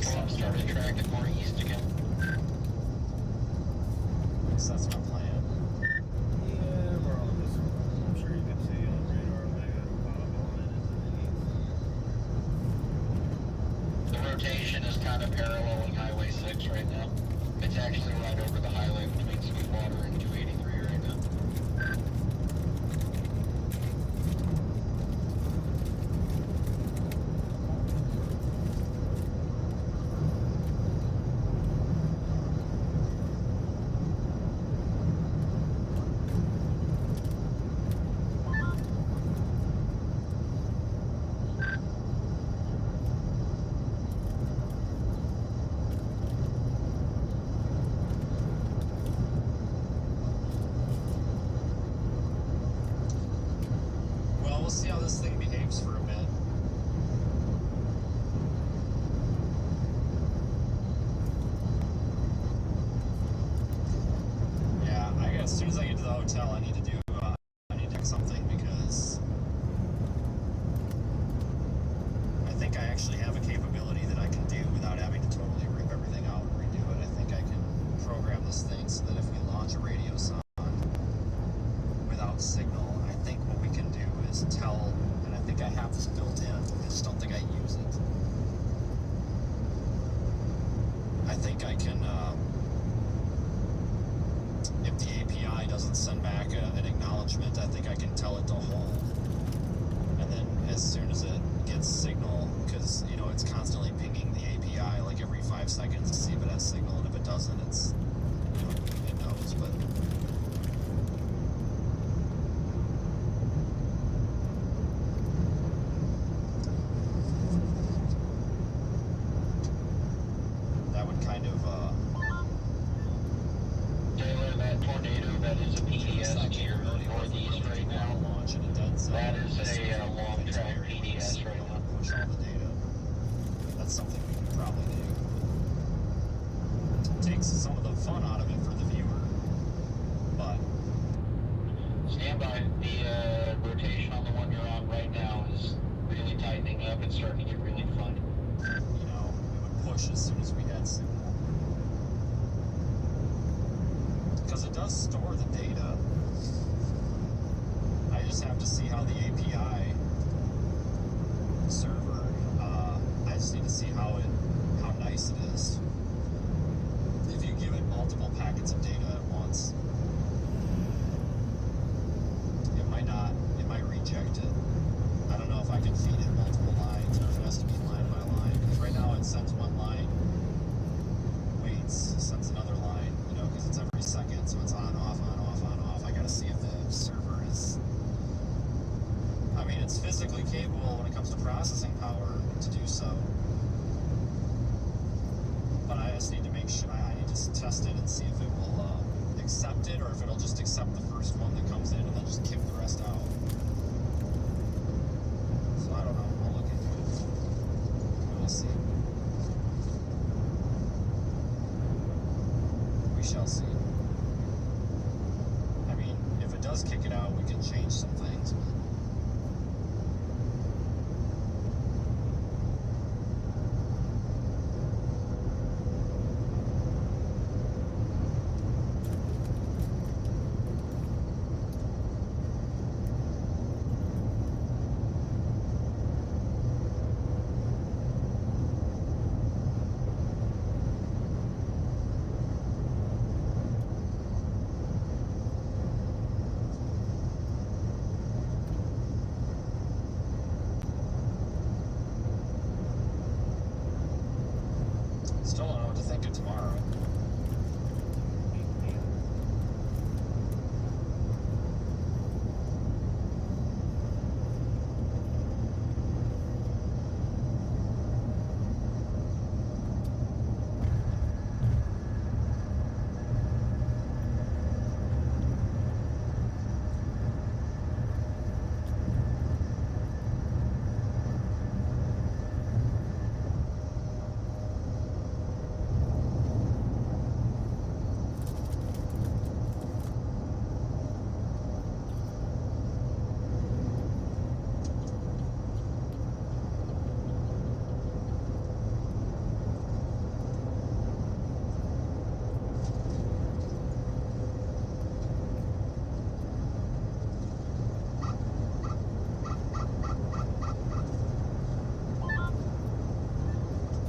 D: Storm started tracking more east again.
A: So that's my plan.
E: Yeah, we're all just. I'm sure you can see on radar Omega bobbling into the east.
D: The rotation is kind of paralleling Highway 6 right now. It's actually right over the highway between Sweetwater and 283 right now.
A: Well, we'll see how this thing behaves for a bit. Yeah, as soon as I get to the hotel, I need to do something because I think I actually have a capability that I can do without having to totally rip everything out and redo it. I think I can program this thing so that if we launch a radio sound without signal, I think what we can do is tell, and I think I have this built in, I just don't think I use it. I think I can, if the API doesn't send back an acknowledgement, I think I can tell it to hold. And then as soon as it gets signal, because, you know, it's constantly pinging the API like every 5 seconds to see if it has signal, and if it doesn't, it's, you know, it knows, but... that would kind of,
D: Taylor, that tornado that is a PDS to your northeast right now,
A: launch in a dead zone.
D: that is a long track PDS right now.
A: Push all the data. That's something we could probably do. It takes some of the fun out of it for the viewer, but
D: Stand by. The rotation on the one you're on right now is really tightening up. It's starting to get really fun.
A: you know, we would push as soon as we had signal. Because it does store the data. I just have to see how the API server, I just need to see how nice it is. If you give it multiple packets of data at once, it might reject it. I don't know if I can feed it multiple lines or if it has to be line by line. Because right now it sends one line, waits, sends another line, you know, because it's every second, so it's on, off, on, off, on, off. I gotta see if the server is... I mean, it's physically capable when it comes to processing power to do so. But I just need to make sure, I need to test it and see if it will accept it, or if it'll just accept the first one that comes in and then just kick the rest out. So I don't know, I'll look into it. We'll see. We shall see. I mean, if it does kick it out, we can change some things. Still don't know what to think of tomorrow.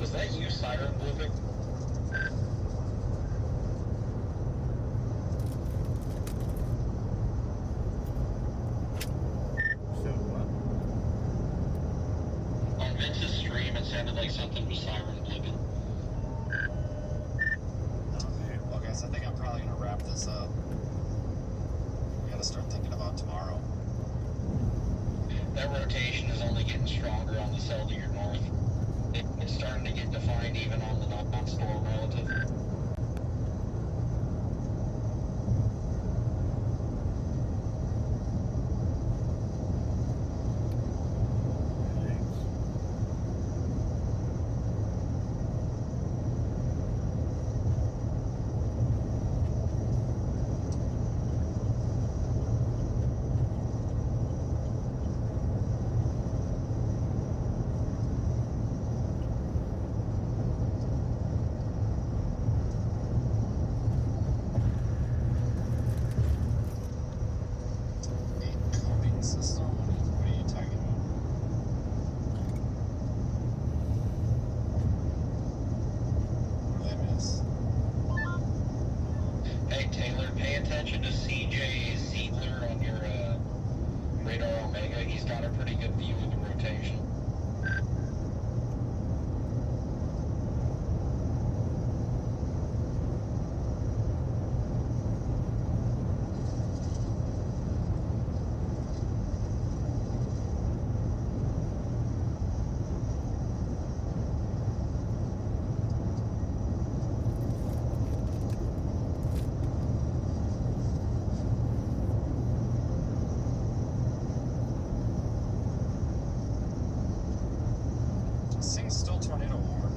F: Was that you siren blipping?
E: So what?
F: On Vince's stream, it sounded like something was siren blipping.
A: Okay, well guys, I think I'm probably gonna wrap this up. We gotta start thinking about tomorrow.
F: That rotation is only getting stronger on the cell to your north. It's starting to get defined even on the non-storm relative.
E: Thanks.
A: A coding system? What are you talking about? What did I miss?
F: Hey Taylor, pay attention to CJ Ziegler on your radar Omega. He's got a pretty good view of the rotation.
A: This thing's still tornado warm.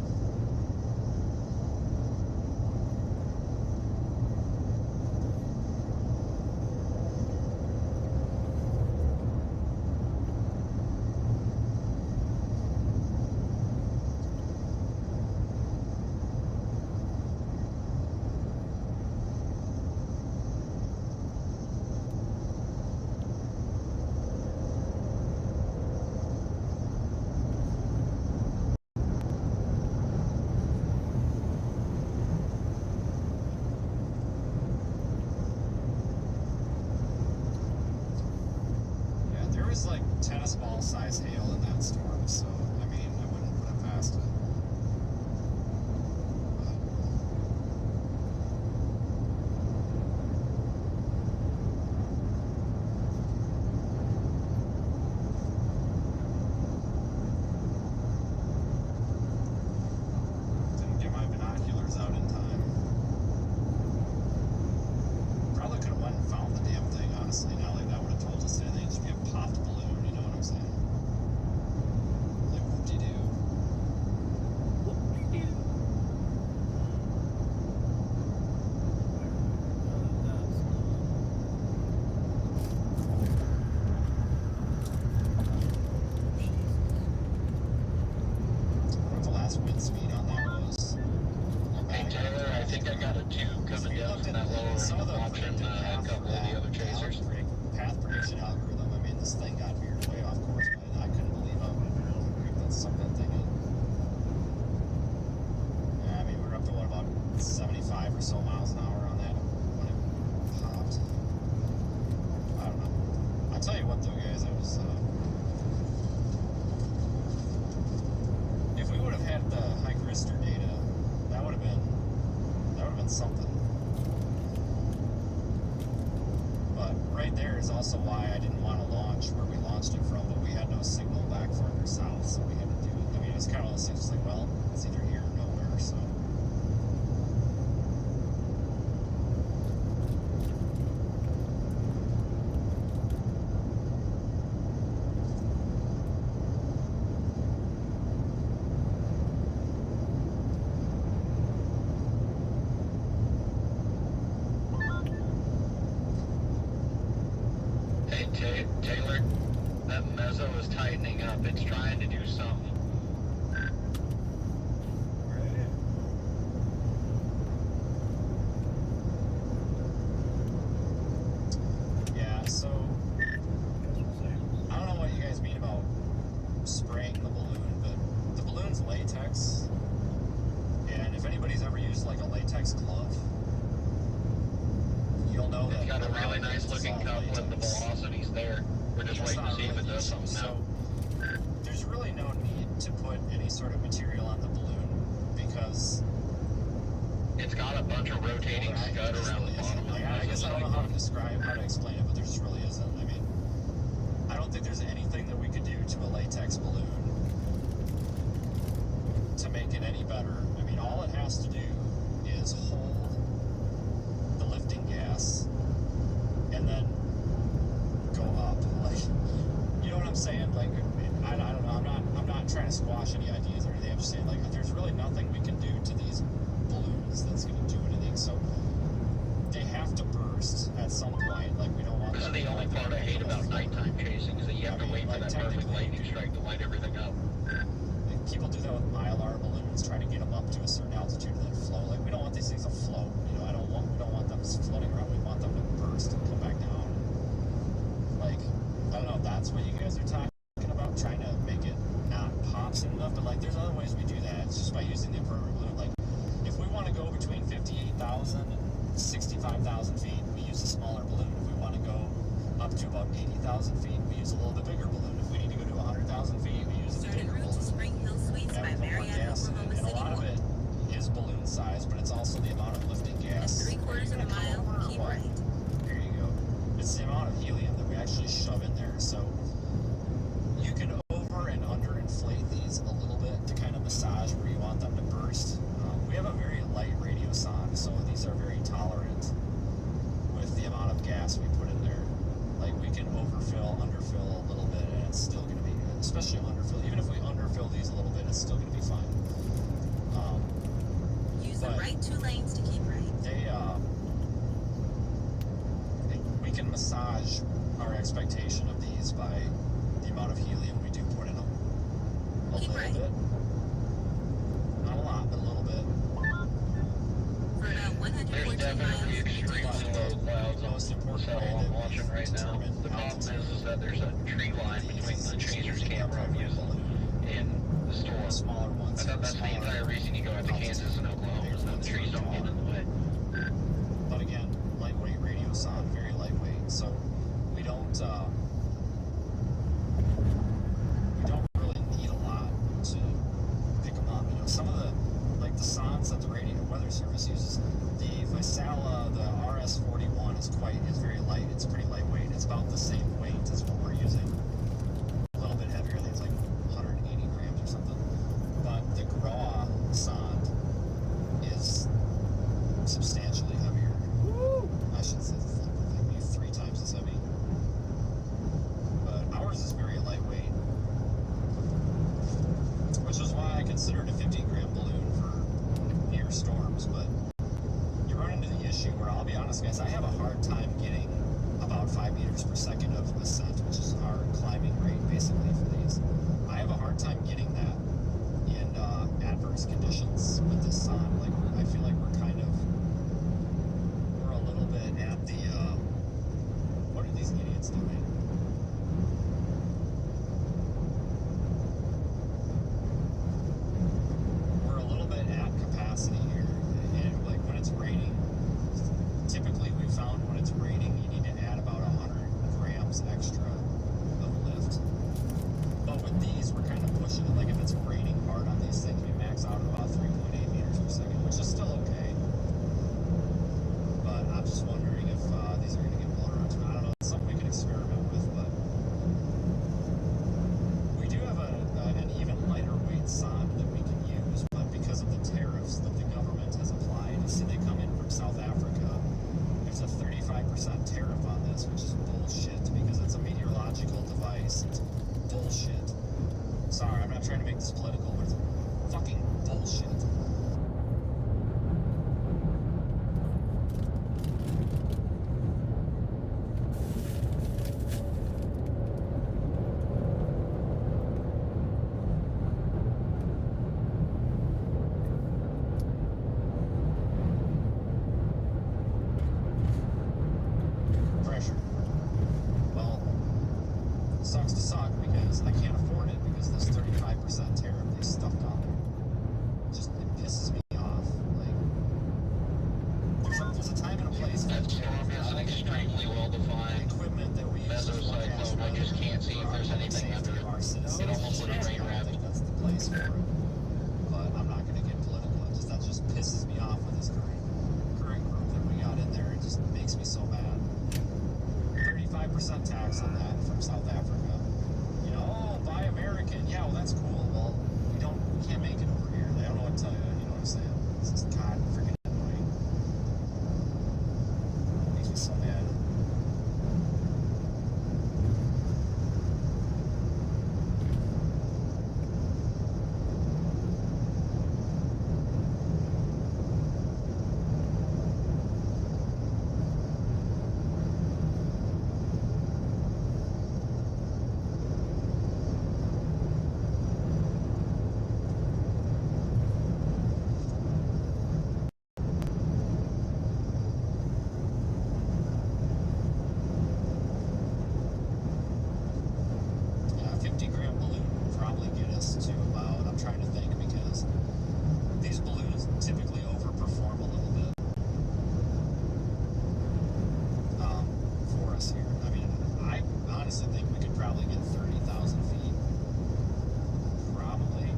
A: Yeah, there was like tennis ball size hail in that storm, so I mean, I wouldn't put it past it. Didn't get my binoculars out in time. Probably could have went and found the damn thing, honestly. Not like that would have told us anything. It should be a popped balloon, you know what I'm saying? right there is also why I didn't want to launch where we launched it from, but we had no signal back farther south, so we had to do it. I mean, it was kind of one of those things like, well, it's either here or nowhere, so.
D: Hey, Taylor, that mezzo is tightening up. It's trying to do something.
E: Right.
A: Yeah, so
E: Guess we'll see.
A: I don't know what you guys mean about spraying the balloon, but the balloon's latex, and if anybody's ever used like a latex glove, you'll know that
D: It's got a
A: lot
D: really
A: of
D: nice
A: it's
D: looking
A: all
D: cup when the
A: latex.
D: velocity's there. We're just
A: That's
D: waiting to
A: not
D: see if
A: really
D: it
A: the
D: does
A: issue.
D: something now.
A: So there's really no need to put any sort of material on the balloon because
D: It's got a bunch of rotating
A: there
D: scud
A: just
D: around
A: really
D: the bottom
A: isn't.
D: of
A: Like,
D: it.
A: I guess I don't know how to describe, how to explain it, but there just really isn't. I mean, I don't think there's anything that we could do to a latex balloon to make it any better. I mean, all it has to do is hold the lifting gas and then go up. Like, you know what I'm saying? Like, I don't know. I'm not trying to squash any ideas or anything. I'm just saying, like, there's really nothing we can do to these balloons that's going to do anything. So they have to burst at some point. Like, we don't want
D: This is
A: them
D: the
A: to
D: only part I hate about nighttime chasing is that you have to wait for that perfect lightning strike to light everything up.
A: Like, people do that with Mylar balloons, trying to get them up to a certain altitude and then float. Like, we don't want these things to float. You know, we don't want them floating around. We want them to burst and come back down. Like, I don't know if that's what you guys are talking about, trying to make it not pop soon enough. But like, there's other ways we do that. It's just by using the appropriate balloon. Like, if we want to go between 58,000 and 65,000 feet, we use a smaller balloon. If we want to go up to about 80,000 feet, we use a little bit bigger balloon. If we need to go to 100,000 feet, we use a
G: Starting
A: bigger
G: route to
A: balloon.
G: Spring Hill Suites by
A: And we put more
G: Marriott,
A: gas in it.
G: Oklahoma
A: And a
G: City.
A: lot of it is balloon size, but it's also the amount of lifting
G: At
A: gas.
G: 3/4 of a mile, keep
A: What?
G: right.
A: There you go. It's the amount of helium that we actually shove in there. So you can over and under inflate these a little bit to kind of massage where you want them to burst. We have a very light radiosonde, so these are very tolerant with the amount of gas we put in there. Like, we can overfill, underfill a little bit, and it's still going to be good. Especially underfill. Even if we underfill these a little bit, it's still going to be fine.
G: Use the
A: but-
G: right 2 lanes to keep right.
A: We can massage our expectation of these by the amount of helium we do put in them. A
G: Keep
A: little
G: right.
A: bit. Not a lot, but a little bit.
G: For about
D: There's
G: 114
D: definitely
G: miles,
D: extremely low clouds on
A: Most
D: the
A: important
D: cell
A: way
D: I'm
A: that
D: watching right now.
A: determine
D: The problem
A: altitude
D: is that there's a tree line between the chaser's camera I'm using and the storm.
A: Smaller ones.
D: I thought that's the entire reason you go out to Kansas and Oklahoma is that the trees don't get in the way.
A: But again, lightweight radiosonde, very lightweight. So we don't really need a lot to pick them up. You know, some of the sondes that the radio weather service uses, the Visala, the RS-41 is very light. It's pretty lightweight. It's about the same weight as what we're using. A little bit heavier. I think it's like 180 grams or something. But the GRAW sonde is substantially heavier. I should say maybe 3 times as heavy. But ours is very lightweight, which is why I considered a 50-gram balloon for near storms. But you run into the issue where, I'll be honest, guys, I have a hard time getting about 5 meters per second of ascent, which is our climbing rate basically for these. I have a hard time getting that in adverse conditions with this sonde. Like, I feel like we're a little bit at the what are these idiots doing? We're a little bit at capacity here, and like when it's raining, typically we found when it's raining you need to add about 100 grams extra of lift. But with these, we're kind of pushing it. Like, if it's raining hard on these things, we max out at about 3.8 meters per second, which is still okay. But I'm just wondering if these are going to get blown around. I don't know. Some 100% tax on that from South Africa. You know, oh, buy American. Yeah, well, that's cool. Well, we can't make it over here. They don't know what to, you know what I'm saying? It's just, God, freaking annoying. Makes me so mad. Yeah, 50-gram balloon would probably get us to about, I'm trying to think, because these balloons typically overperform a little bit for us here. I mean, I honestly think we could probably get 30,000 feet. Probably.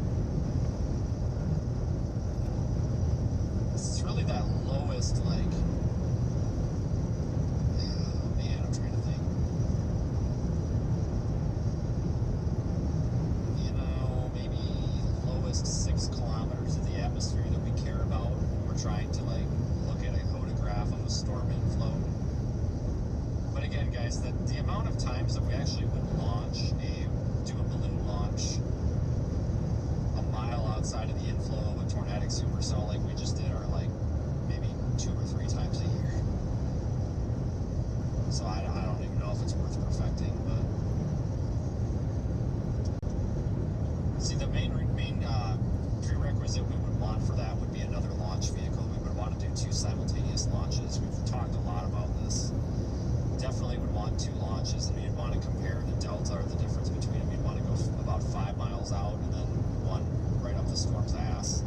A: It's really that lowest, like, man, I'm trying to think. You know, maybe lowest 6 kilometers of the atmosphere that we care about when we're trying to, like, look at a photograph of a storm inflow. But again, guys, the amount of times that we actually would do a balloon launch a mile outside of the inflow of a tornadic supercell like we just did are like maybe 2 or 3 times a year. So I don't even know if it's worth perfecting, but see, the main prerequisite we would want for that would be another launch vehicle. We would want to do 2 simultaneous launches. We've talked a lot about this. Definitely would want 2 launches, and we'd want to compare the delta or the difference between them. We'd want to go about 5 miles out and then one right up the storm's ass.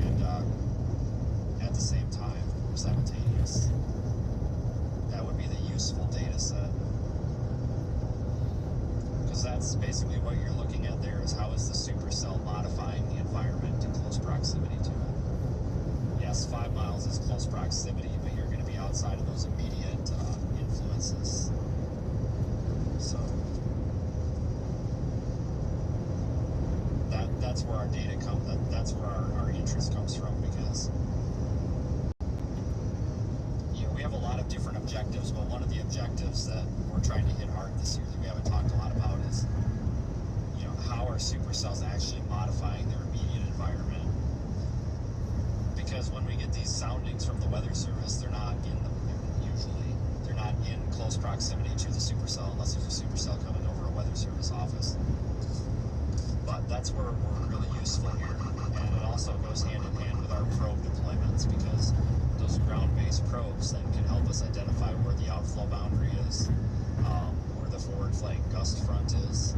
A: And at the same time, simultaneous. That would be the useful data set. Because that's basically what you're looking at there, is how is the supercell modifying the environment in close proximity to it. Yes, 5 miles is close proximity, but you're going to be outside of those immediate influences. So that's where our data comes. That's where our interest comes from, because we have a lot of different objectives, but one of the objectives that we're trying to hit hard this year that we haven't talked a lot about is, how are supercells actually modifying their immediate environment? Because when we get these soundings from the Weather Service, they're not in close proximity to the supercell unless there's a supercell coming over a Weather Service office. But that's where we're really useful here, and it also goes hand in hand with our probe deployments, because those ground-based probes then can help us identify where the outflow boundary is, where the forward flank gust front is,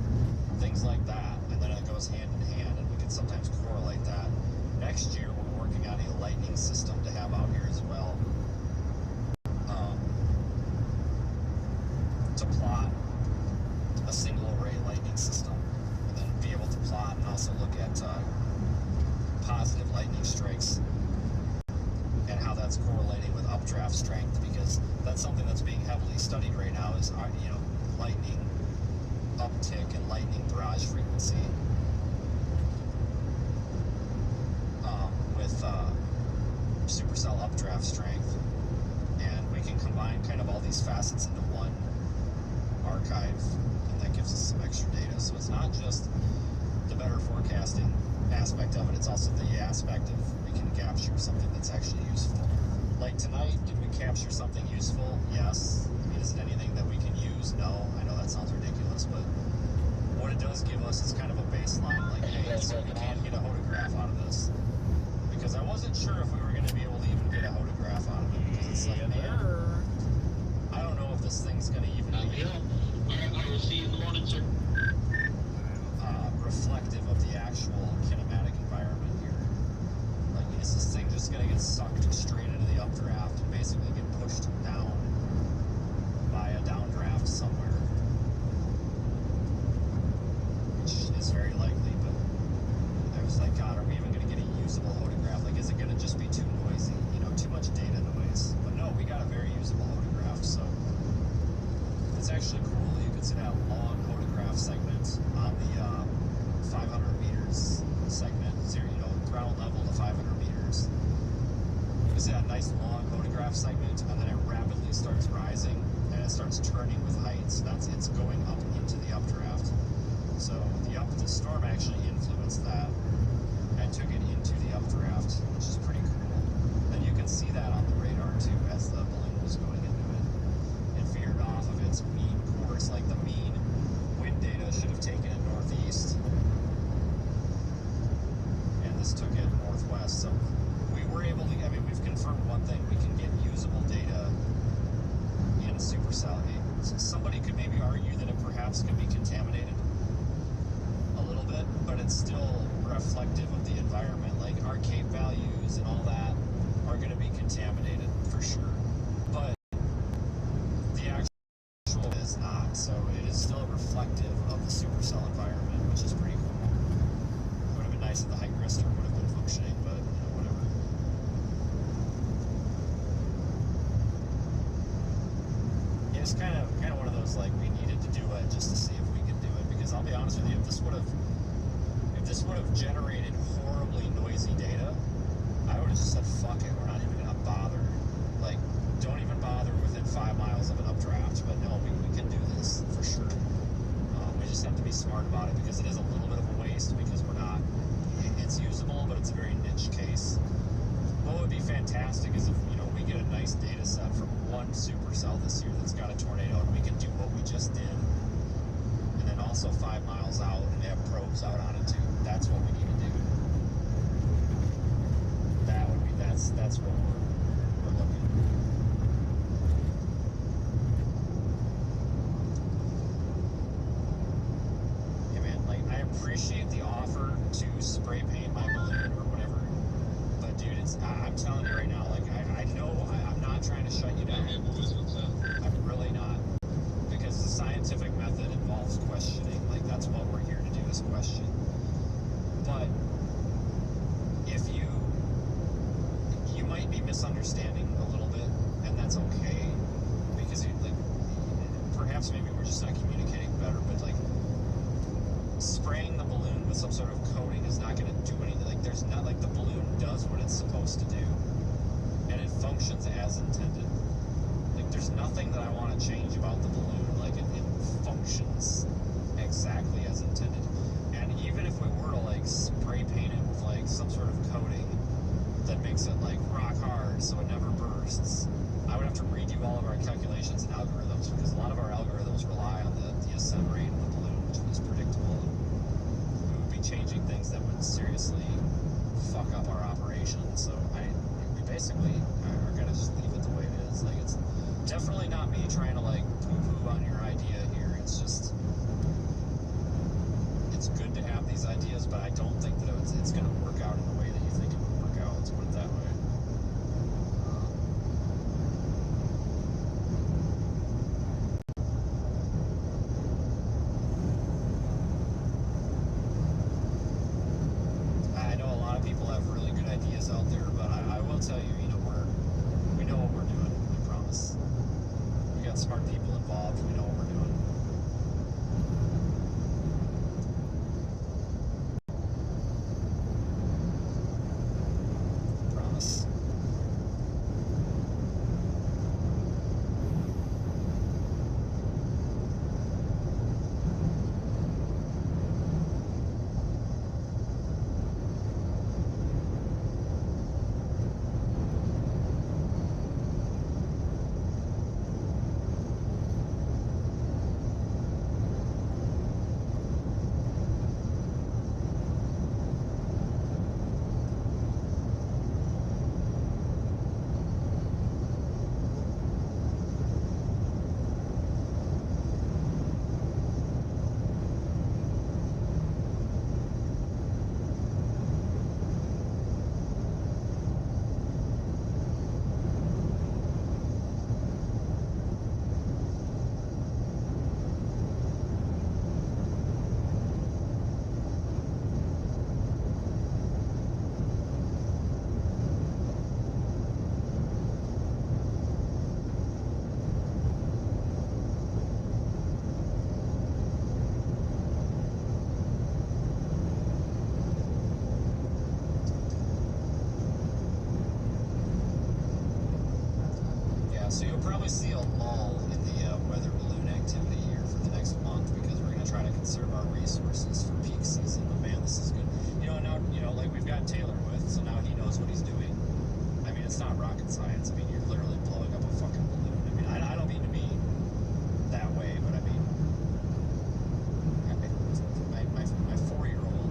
A: things like that, and then it goes hand in hand, and we can sometimes correlate that. Next year, we're working on a lightning system to have out here as well, to plot a single array lightning system, and then be able to plot and also look at positive lightning strikes and how that's correlating with updraft strength, because that's something that's being heavily studied right now, is lightning uptick and lightning barrage frequency with supercell updraft strength, and we can combine kind of all these facets into one archive, and that gives us some extra data. So it's not just the better forecasting aspect of it, it's also the aspect of we can capture something that's actually useful. Like tonight, did we capture something useful? Yes. I mean, is it anything that we can use? No. I know that sounds ridiculous, but what it does give us is kind of a baseline, like, hey, so we can get a photograph out of this. Because I wasn't sure if we were going to be able to even get a photograph out of it, because it's like, man, I don't know if this thing's going to even be
F: I will see you in the morning, sir.
A: reflective of the actual kinematic environment here. Like, is this thing just going to get sucked straight into the updraft and basically get pushed down by a downdraft somewhere? Which is very likely, but I was like, God, are we even going to get a usable photograph? Like, is it going to just be too noisy? Too much data noise? But no, we got a very It's actually cool. You can see that long photograph segment on the 500 meters segment, ground level to 500 meters. You see that nice long photograph segment, and then it rapidly starts rising, and it starts turning with heights. It's going up into the updraft. So the storm actually influenced that and took it into the updraft, which is pretty cool. And you can see that on the radar too as the balloon was going into it. It veered off of its mean course, like the mean wind data should have taken it northeast. And this took it northwest. So we were able to, we've confirmed one thing, we can get usable data in a supercell. Somebody could maybe argue that it perhaps could be contaminated a little bit, but it's still reflective of the environment. Like our Cape values and all that are going to be contaminated for sure, but the actual is not. So it is still reflective of the supercell environment, which is pretty cool. It would have been nice if the high crystal would have been functioning, but whatever. Yeah, it's kind of one of those, like, we needed to do it just to see if we could do it, because I'll be honest with you, if this would have generated horribly noisy data, I would have just said, fuck it, we're not even going to bother. Like, don't even bother within 5 miles of an updraft. But no, we can do this for sure. We just have to be smart about it, because it is a little bit of a waste, because it's usable, but it's a very niche case. What would be fantastic is if, we get a nice data set from one supercell this year that's got a tornado, and we can do what we just did. And then also 5 miles out, and they have probes out on it too. That's what we need to do. That's what we're looking at. Yeah, man, like, I appreciate the offer to spray paint my balloon or whatever, but dude, I'm telling you right now, like, I know I'm not trying to shut you down. I'm really not, because the scientific method involves questioning. Like, that's what we're here to do, is question. But if you might be misunderstanding a little bit, and that's okay, because perhaps maybe we're just not communicating better, but like, spraying the balloon with some sort of coating is not going to do anything. Like, there's not, like, the balloon does what it's supposed to do, and it functions as intended. Like, there's nothing that I want to change about the balloon. Like, it functions exactly as intended. And even if we were to, like, spray paint it with, like, some sort of coating that makes it, like, rock hard so it never bursts, I would have to redo all of our calculations and algorithms, because a lot of our algorithms rely on the ascent rate of the balloon, which is predictable. We would be changing things that would seriously fuck up our operation. So we basically are going to just leave it the way it is. Like, it's definitely not me trying to, like, poo-poo on your idea here. It's just, it's good to have these ideas, but I don't think that it's going to work out in the way that you think it would work out. Let's put it that way. I know a lot of people have really good ideas out there, but I will tell you, we know what we're doing. I promise. We got smart people involved. We know what we're doing. Promise. probably see a lull in the weather balloon activity here for the next month because we're going to try to conserve our resources for peak season. But man, this is good. Now, like we've got Taylor with, so now he knows what he's doing. I mean, it's not rocket science. I mean, you're literally blowing up a fucking balloon. I mean, I don't mean to be that way, but I mean, my 4-year-old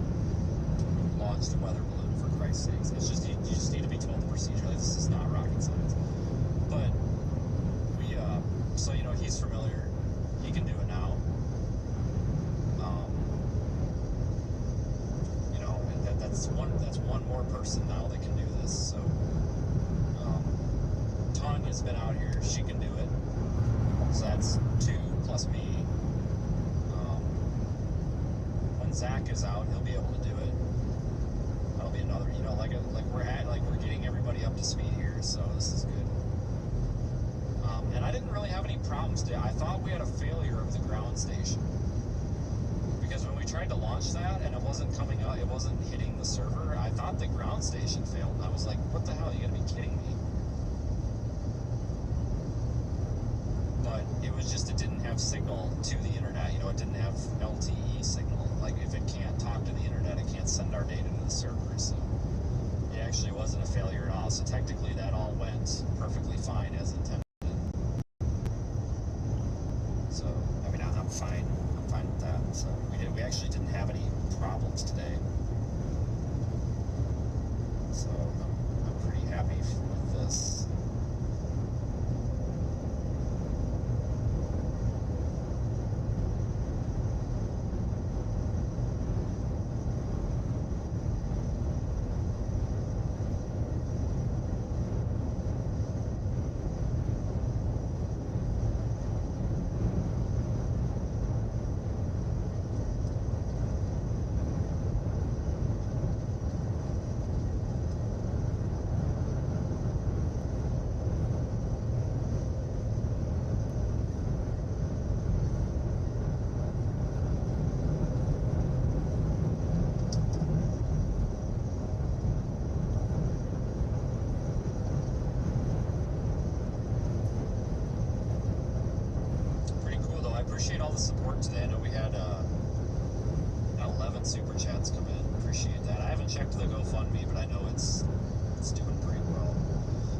A: launched a weather balloon, for Christ's sakes. It's just, you just need to be told the procedure. Like, this is not rocket science. But we, so, he's familiar. He can do it now. That's one more person now that can do this. So, Tanya's been out here. She can do it. So that's 2 plus me. When Zach is out, he'll be able to do it. That'll be another. We're getting everybody up to speed here. So this is good. And I didn't really have any problems today. I thought we had a failure of the ground station. Because when we tried to launch that and it wasn't coming up, it wasn't hitting the server, I thought the ground station failed. And I was like, what the hell? You gotta be kidding me. But it was just, it didn't have signal to the internet. It didn't have LTE signal. Like, if it can't talk to the internet, it can't send our data to the server. So it actually wasn't a failure at all. So technically that all went perfectly fine as intended. So, I mean, I'm fine. I'm fine with that. So we actually didn't have any problems today. So I'm pretty happy with this. Appreciate all the support today. I know we had 11 super chats come in. Appreciate that. I haven't checked the GoFundMe, but I know it's doing pretty well.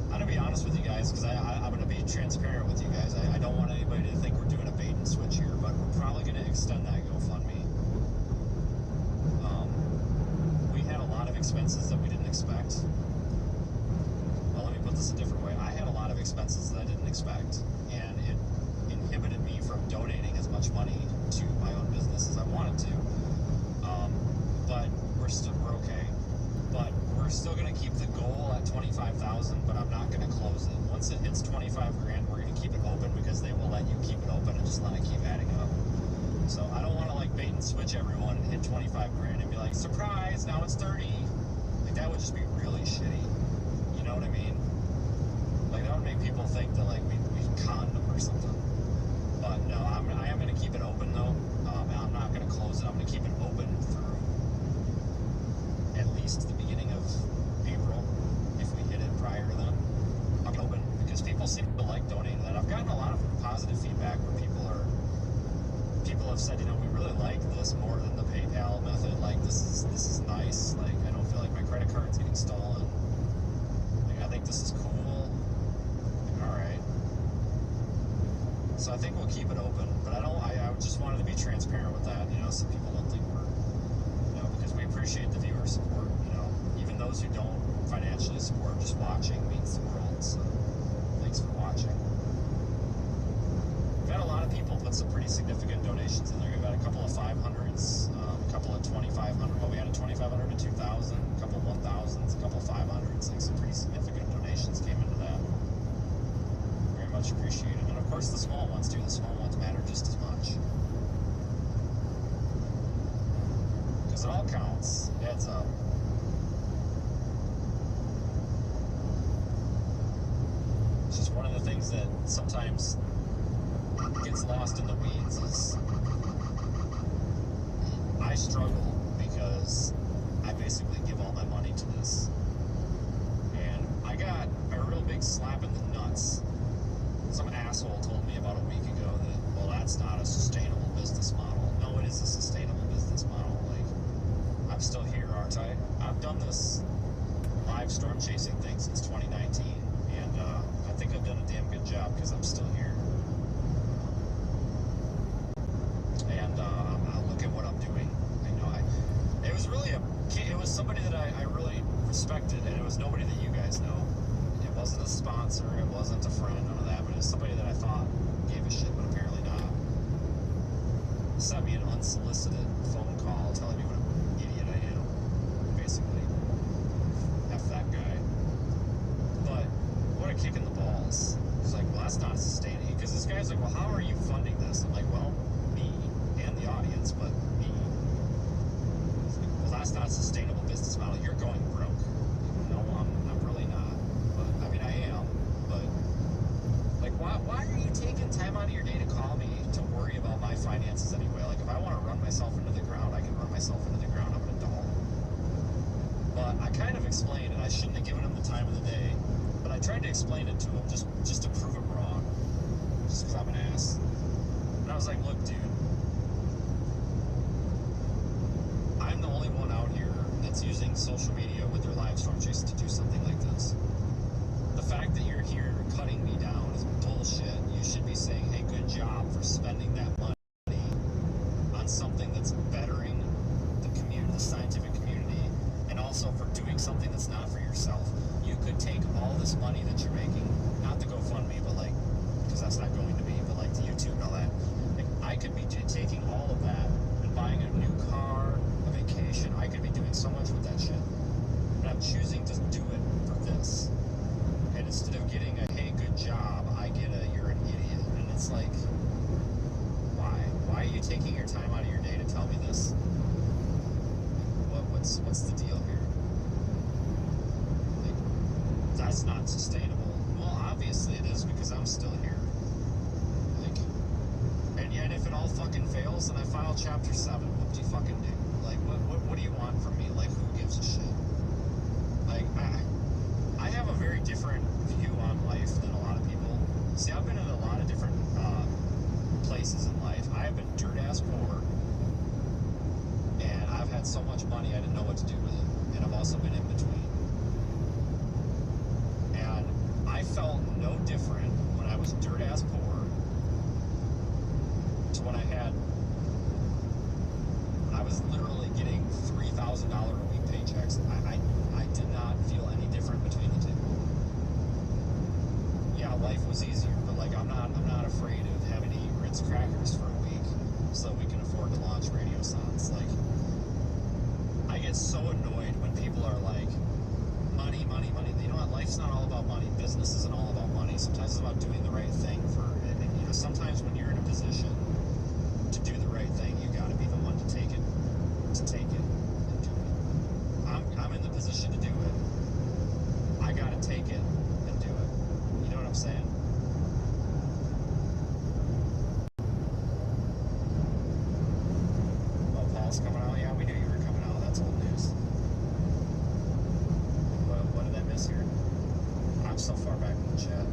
A: I'm gonna be honest with you guys because I'm gonna be transparent with you guys. I don't want anybody to think we're doing a bait and switch here, but we're probably gonna extend that GoFundMe. We had a lot of expenses that we didn't expect. Well, let me put this a different way. I had a lot of expenses that I didn't expect, and it inhibited me from donating as much money to my own business as I wanted to. But we're okay. But we're still going to keep the goal at 25,000, but I'm not going to close it. Once it hits 25 grand, we're going to keep it open because they will let you keep it open and just let it keep adding up. So I don't want to like bait and switch everyone and hit 25 grand and be like, surprise, now it's 30. Like that would just be really shitty. You know what I mean? Like that would make people think that like we conned them or something. But no, I am going to keep it open though. I'm not going to close it. I'm going to keep it open through at least the beginning of April. If we hit it prior to then, I'm open because people seem to like donating that. I've gotten a lot of positive feedback where people have said, we really like this more than the PayPal method. Like this is nice. Like I don't feel like my credit card's getting stolen. Like I think this is cool. Like, all right. So I think we'll keep it open, but I just wanted to be transparent with that, so people don't think we're, because we appreciate the viewer support, even those who don't financially support, just watching means the world, so thanks for watching. We've had a lot of people put some pretty significant donations in there. We've had a couple of 500s, a couple of 2,500, well we had a 2,500 to 2,000, a couple of 1,000s, a couple of 500s, like some pretty significant donations came into that. Very much appreciated. And of course the small ones too. The small ones matter just as much. Because it all counts. It adds up. It's just one of the things that sometimes gets lost in the weeds is I struggle because I basically give all my money to this. And I got a real big slap in the nuts Some asshole told me about a week ago that, well, that's not a sustainable business model. No, it is a sustainable business model. Like, I'm still here, aren't I? I've done this live storm chasing thing since 2019, and I think I've done a damn good job because I'm still here. And look at what I'm doing. It was really it was somebody that I really respected, and it was nobody that you guys know. It wasn't a sponsor, it wasn't a friend, none of that, but it was somebody that I thought gave a shit, but apparently not. Sent me an unsolicited phone call telling me what an idiot I am, basically. F that guy. But what a kick in the balls. He's like, well, that's not sustainable. Because this guy's like, well, how are you funding this? I'm like, well, me and the audience, but me. He's like, well, that's not a sustainable business model. You're going broke. No, I'm really not. But I mean, I am. But like, why are you taking time out of your day to call me to worry about my finances anyway? Like, if I want to run myself into the ground, I can run myself into the ground. I'm an adult. But I kind of explained, and I shouldn't have given him the time of the day. But I tried to explain it to him just to prove him wrong. Just because I'm an ass. And I was like, look, dude. I'm the only one out here that's using social media with their live storm chase to do something like this. The fact that you're here cutting me down is bullshit. You should be saying, hey, good job for spending that money on something that's bettering the community, the scientific community, and also for doing something that's not for yourself. You could take all this money that you're making, not the GoFundMe, but like, because that's not going to be, but like the YouTube and all that. Like, I could be taking all of that and buying a new car, a vacation. I could be doing so much with that shit. And I'm choosing to do it for this. And instead of getting a, hey, good job, I get a, you're an idiot. And it's like, why? Why are you taking your time out of your day to tell me this? What's the deal here? Like, that's not sustainable. Well, obviously it is, because I'm still here. Like, and yet if it all fucking fails, then I file Chapter 7. What do you fucking do? Like, what do you want from me? Like, who gives a shit? Like, I have a very different view on life than a lot of people. See, I've been in a lot of different places in life. I have been dirt-ass poor, and I've had so much money I didn't know what to do with it. And I've also been in between. And I felt no different when I was dirt-ass poor to when I was literally getting $3,000 a week paychecks. I did not feel any different between the two. Yeah, life was easier, but like I'm not afraid of having to eat Ritz crackers for a week so that we can afford to launch Radio Sons. Like, I get so annoyed when people are like, money, money, money. You know what? Life's not all about money. Business isn't all about money. Sometimes it's about doing the right thing for it. And you know, sometimes when you're in a position to do the right thing, you got to be the one to take it and do it. I'm in the position to do it. I got to take it and do it. You know what I'm saying? Oh, Paul's coming out. Yeah, we knew you were coming out. That's old news. What did I miss here? I'm so far back in the chat.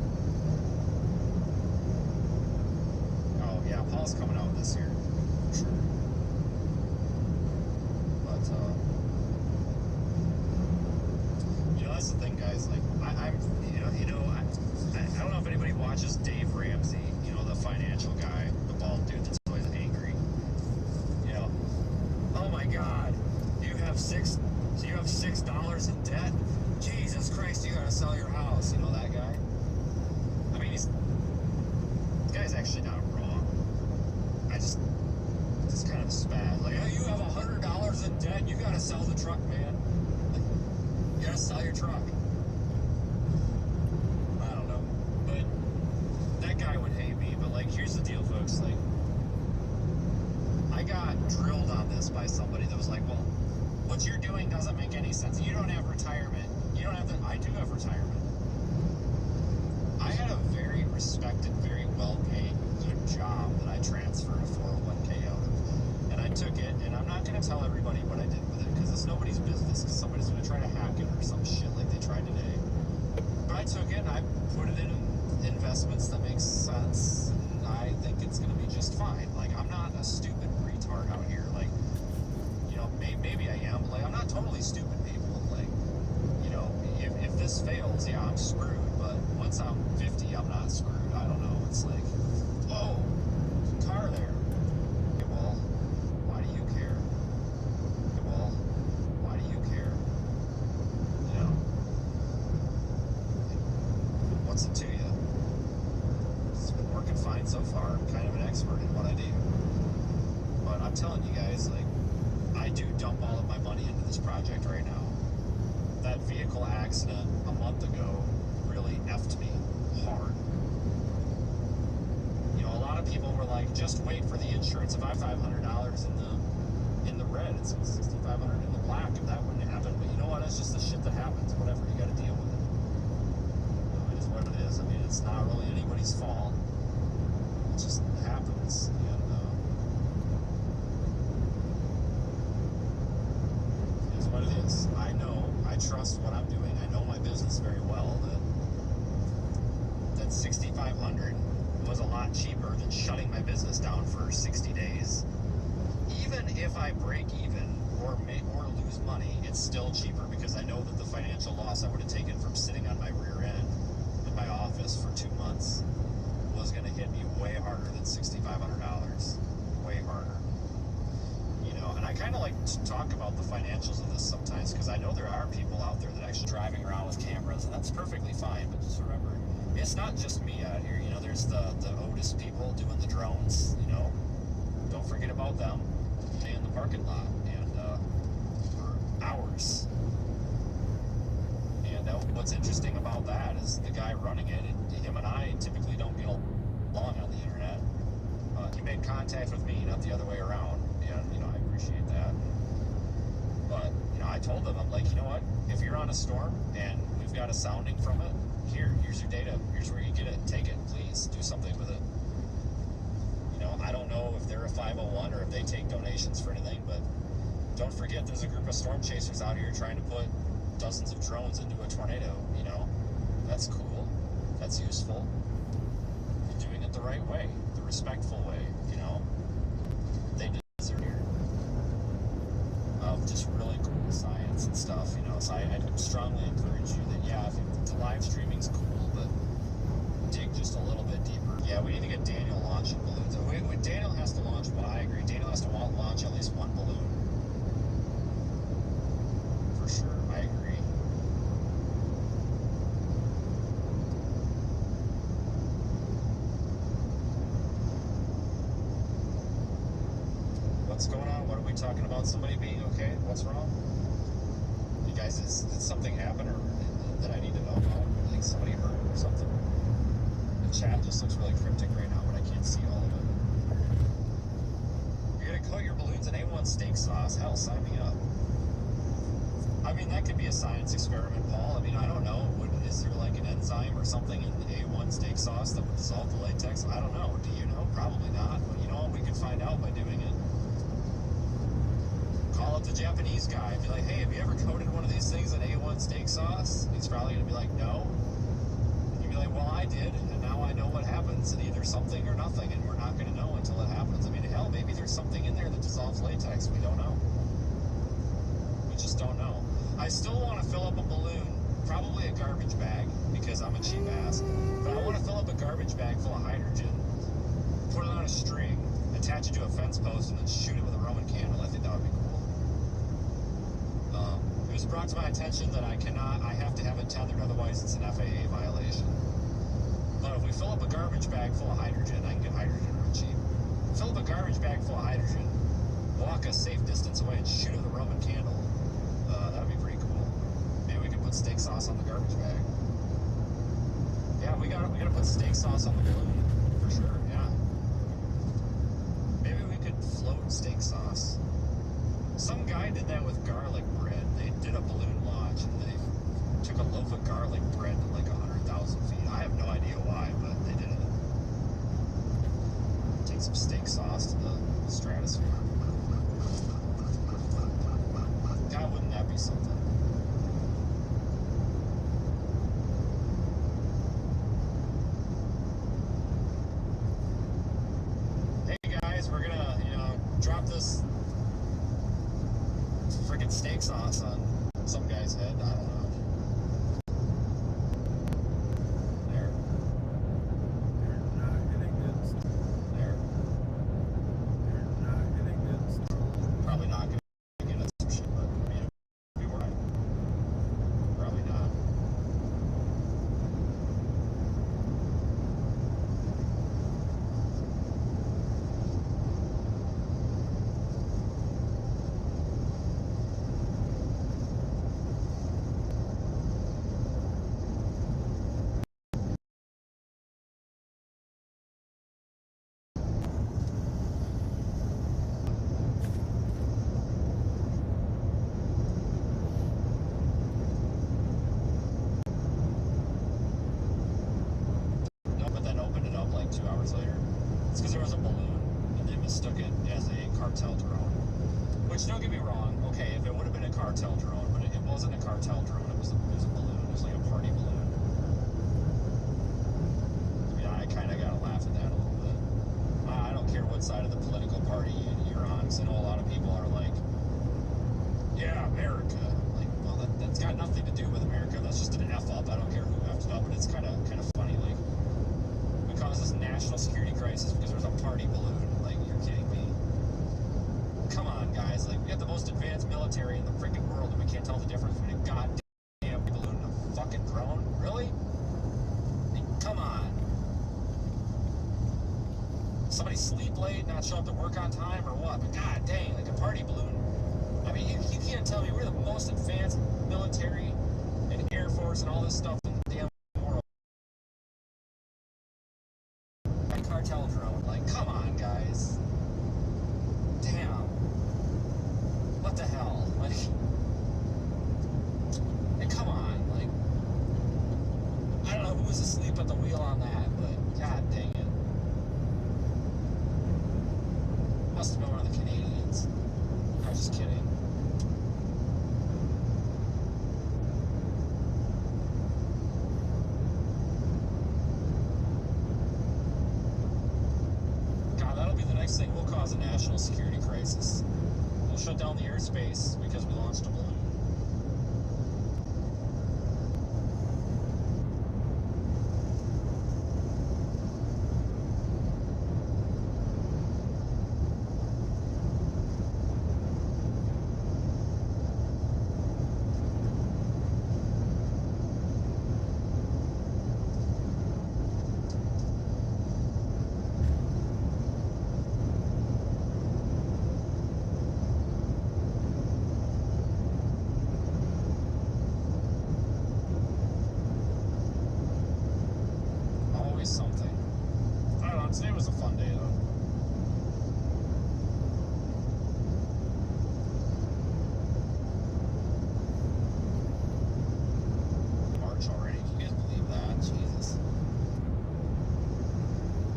A: Oh, yeah, Paul's coming out this year. For sure. But, you know, that's the thing, guys. Like, I don't know if anybody watches Dave Ramsey, you know, the financial guy, the bald dude that's always angry. You know, oh my God, you have $6 in debt? Jesus Christ, you gotta sell your house. You know that guy? I mean, the guy's actually not wrong. It's kind of a spaz. Like, oh, you have $100 in debt, you gotta sell the truck, man. Like, you gotta sell your truck. I don't know. But that guy would hate me. But like, here's the deal, folks. Like, I got drilled on this by somebody that was like, well, what you're doing doesn't make any sense. You don't have retirement. You don't have the... I do have retirement. I had a very respected, very well-paid, good job that I transferred a 401k out of. And I took it, and I'm not going to tell everybody what I did with it, because it's nobody's business, because somebody's going to try to hack it or some shit like they tried today. But I took it, and I put it in investments that make sense, and I think it's gonna be just fine. Like, I'm not a stupid retard out here. Like, you know, maybe I am, but like, I'm not totally stupid, people. Like, you know, if this fails, yeah, I'm screwed. But once I'm 50, I'm not screwed. I don't know. It's like, whoa, there's a car there. Okay, well, why do you care? Okay, well, why do you care? You know, what's it to you? It's been working fine so far. I'm kind of an expert in what I do. But I'm telling you guys, like, I do dump all of my money into this project right now. That vehicle accident a month ago really effed me hard. You know, a lot of people were like, just wait for the insurance. If I have $500 in the red, it's $6,500 in the black, if that wouldn't happen. But you know what? It's just the shit that happens. Whatever, you got to deal with it. You know, it is what it is. I mean, it's not really anybody's fault. It just happens. And it is what it is. I know. I trust what I'm doing. I know my business very well. That $6,500 was a lot cheaper than shutting my business down for 60 days. Even if I break even or lose money, it's still cheaper because I know that the financial loss I would have taken from sitting on my rear end in my office for 2 months was going to hit me way harder than $6,500. Way harder. You know, and I kind of like to talk about the financials of this sometimes because I know there are people out there that actually driving around with cameras, and that's perfectly fine. But just remember, it's not just me out here. You know, there's the Otis people doing the drones. You know, don't forget about them in the parking lot and for hours. And what's interesting about that is the guy running it. Him and I typically don't get along on the internet. He made contact with me, not the other way around. And, you know, I appreciate that. But, you know, I told them, I'm like, you know what? If you're on a storm and we've got a sounding from it, here's your data. Here's where you get it. Take it, please. Do something with it. You know, I don't know if they're a 501 or if they take donations for anything, but don't forget there's a group of storm chasers out here trying to put dozens of drones into a tornado. You know, that's cool. That's useful. You're doing it the right way, the respectful way, you know. They deserve here of just really cool science and stuff, you know. So I strongly encourage you that, yeah, if the live streaming's cool, but dig just a little bit deeper. Yeah, we need to get Daniel launching balloons. Daniel has to launch, well, I agree. Daniel has to launch at least one balloon. For sure, I agree. What's going on? What are we talking about? Somebody being okay? What's wrong? You guys, did something happen or that I need to know about? Like somebody hurt or something? The chat just looks really cryptic right now, but I can't see all of it. You're gonna coat your balloons in A1 steak sauce? Hell, sign me up. I mean, that could be a science experiment, Paul. I mean, I don't know. Is there like an enzyme or something in A1 steak sauce that would dissolve the latex? I don't know. Do you know? Probably not. But you know what? We could find out by doing it. Call up the Japanese guy and be like, hey, have you ever coated one of these things in A1 steak sauce? And he's probably going to be like, no. And you'd be like, well, I did, and now I know what happens. And either something or nothing, and we're not going to know until it happens. I mean, hell, maybe there's something in there that dissolves latex. We don't know. We just don't know. I still want to fill up a balloon, probably a garbage bag, because I'm a cheap ass. But I want to fill up a garbage bag full of hydrogen, put it on a string, attach it to a fence post, and then shoot it with a Roman candle. I think that would be cool. It was brought to my attention that I have to have it tethered, otherwise it's an FAA violation. But if we fill up a garbage bag full of hydrogen, I can get hydrogen real cheap. Fill up a garbage bag full of hydrogen, walk a safe distance away and shoot it with a Roman candle. That would be pretty cool. Maybe we could put steak sauce on the garbage bag. Yeah, we gotta put steak sauce on the balloon, for sure, yeah. Maybe we could float steak sauce. Some guy did that with garlic bread. They did a balloon launch and they took a loaf of garlic bread to like 100,000 feet. I have no idea why, but they did it. Take some steak sauce to the stratosphere. God, wouldn't that be something? this friggin' steak sauce on some guy's head. I don't know. There.
H: You're not getting good stuff.
A: There.
H: You're not getting good stuff.
A: Probably not gonna get us some shit, but I mean, it'll be right. Probably not. No, but then opened it up like 2 hours later. It's because there was a balloon, and they mistook it as a cartel drone. Which, don't get me wrong, okay, if it would have been a cartel drone, but it wasn't a cartel drone, it was a balloon. It was like a party balloon. I mean, I kind of got to laugh at that a little bit. I don't care what side of the political party you're on, because I know a lot of people are like, yeah, America. Like, well, that's got nothing to do with America. That's just an F up. I don't care who F'd it up, but it's kind of funny. Like, we caused this national security crisis because there's a party balloon. Like, you're kidding me. Come on, guys. Like, we have the most advanced military in the freaking world, and we can't tell the difference between a goddamn balloon and a fucking drone? Really? I mean, come on. Somebody sleep late, not show up to work on time, or what? But god dang, like a party balloon. I mean, you can't tell me we're the most advanced military and Air Force and all this stuff in the damn world. A cartel drone. Like, come on, guys. Damn. What the hell? Like, hey, come on. Like, I don't know who was asleep at the wheel on that, but god dang it. Must have been one of the Canadians. I was just kidding. God, that'll be the next thing. We'll cause a national security crisis. We'll shut down the airspace because we launched a balloon. Always something. I don't know, today was a fun day though. March already, can you guys believe that? Jesus.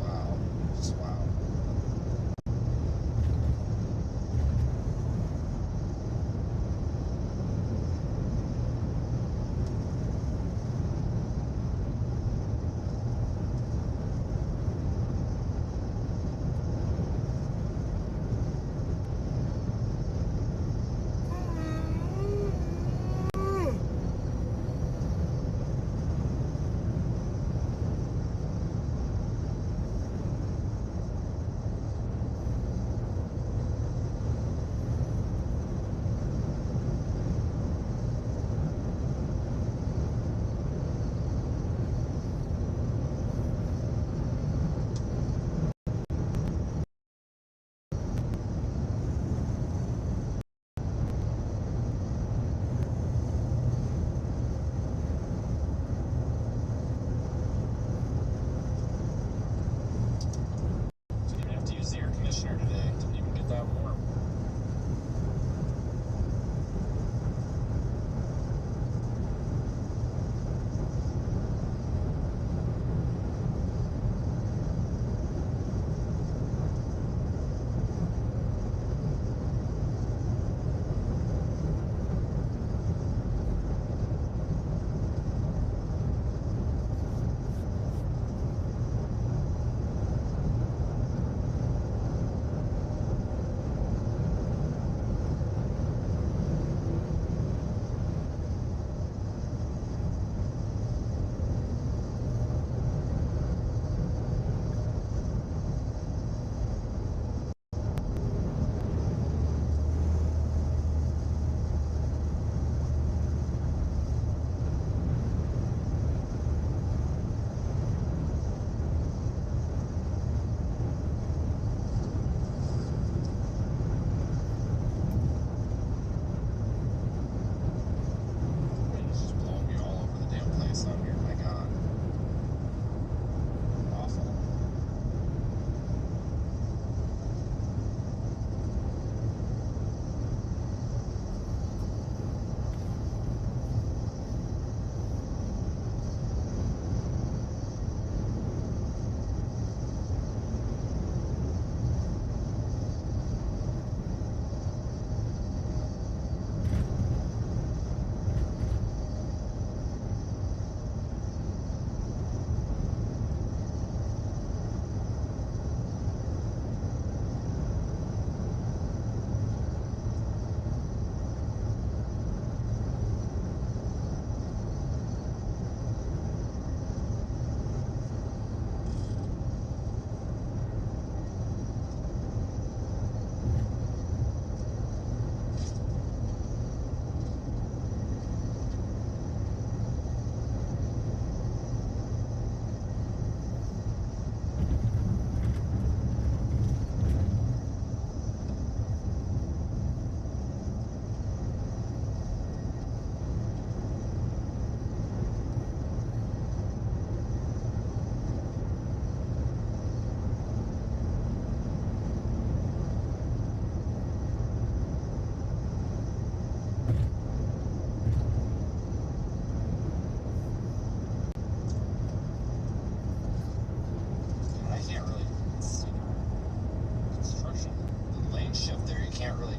A: Wow. Just wow. Didn't even have to use the air conditioner today. Didn't even get that warm.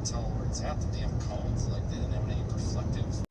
A: tell where it's at. The damn cones, like they didn't have any reflective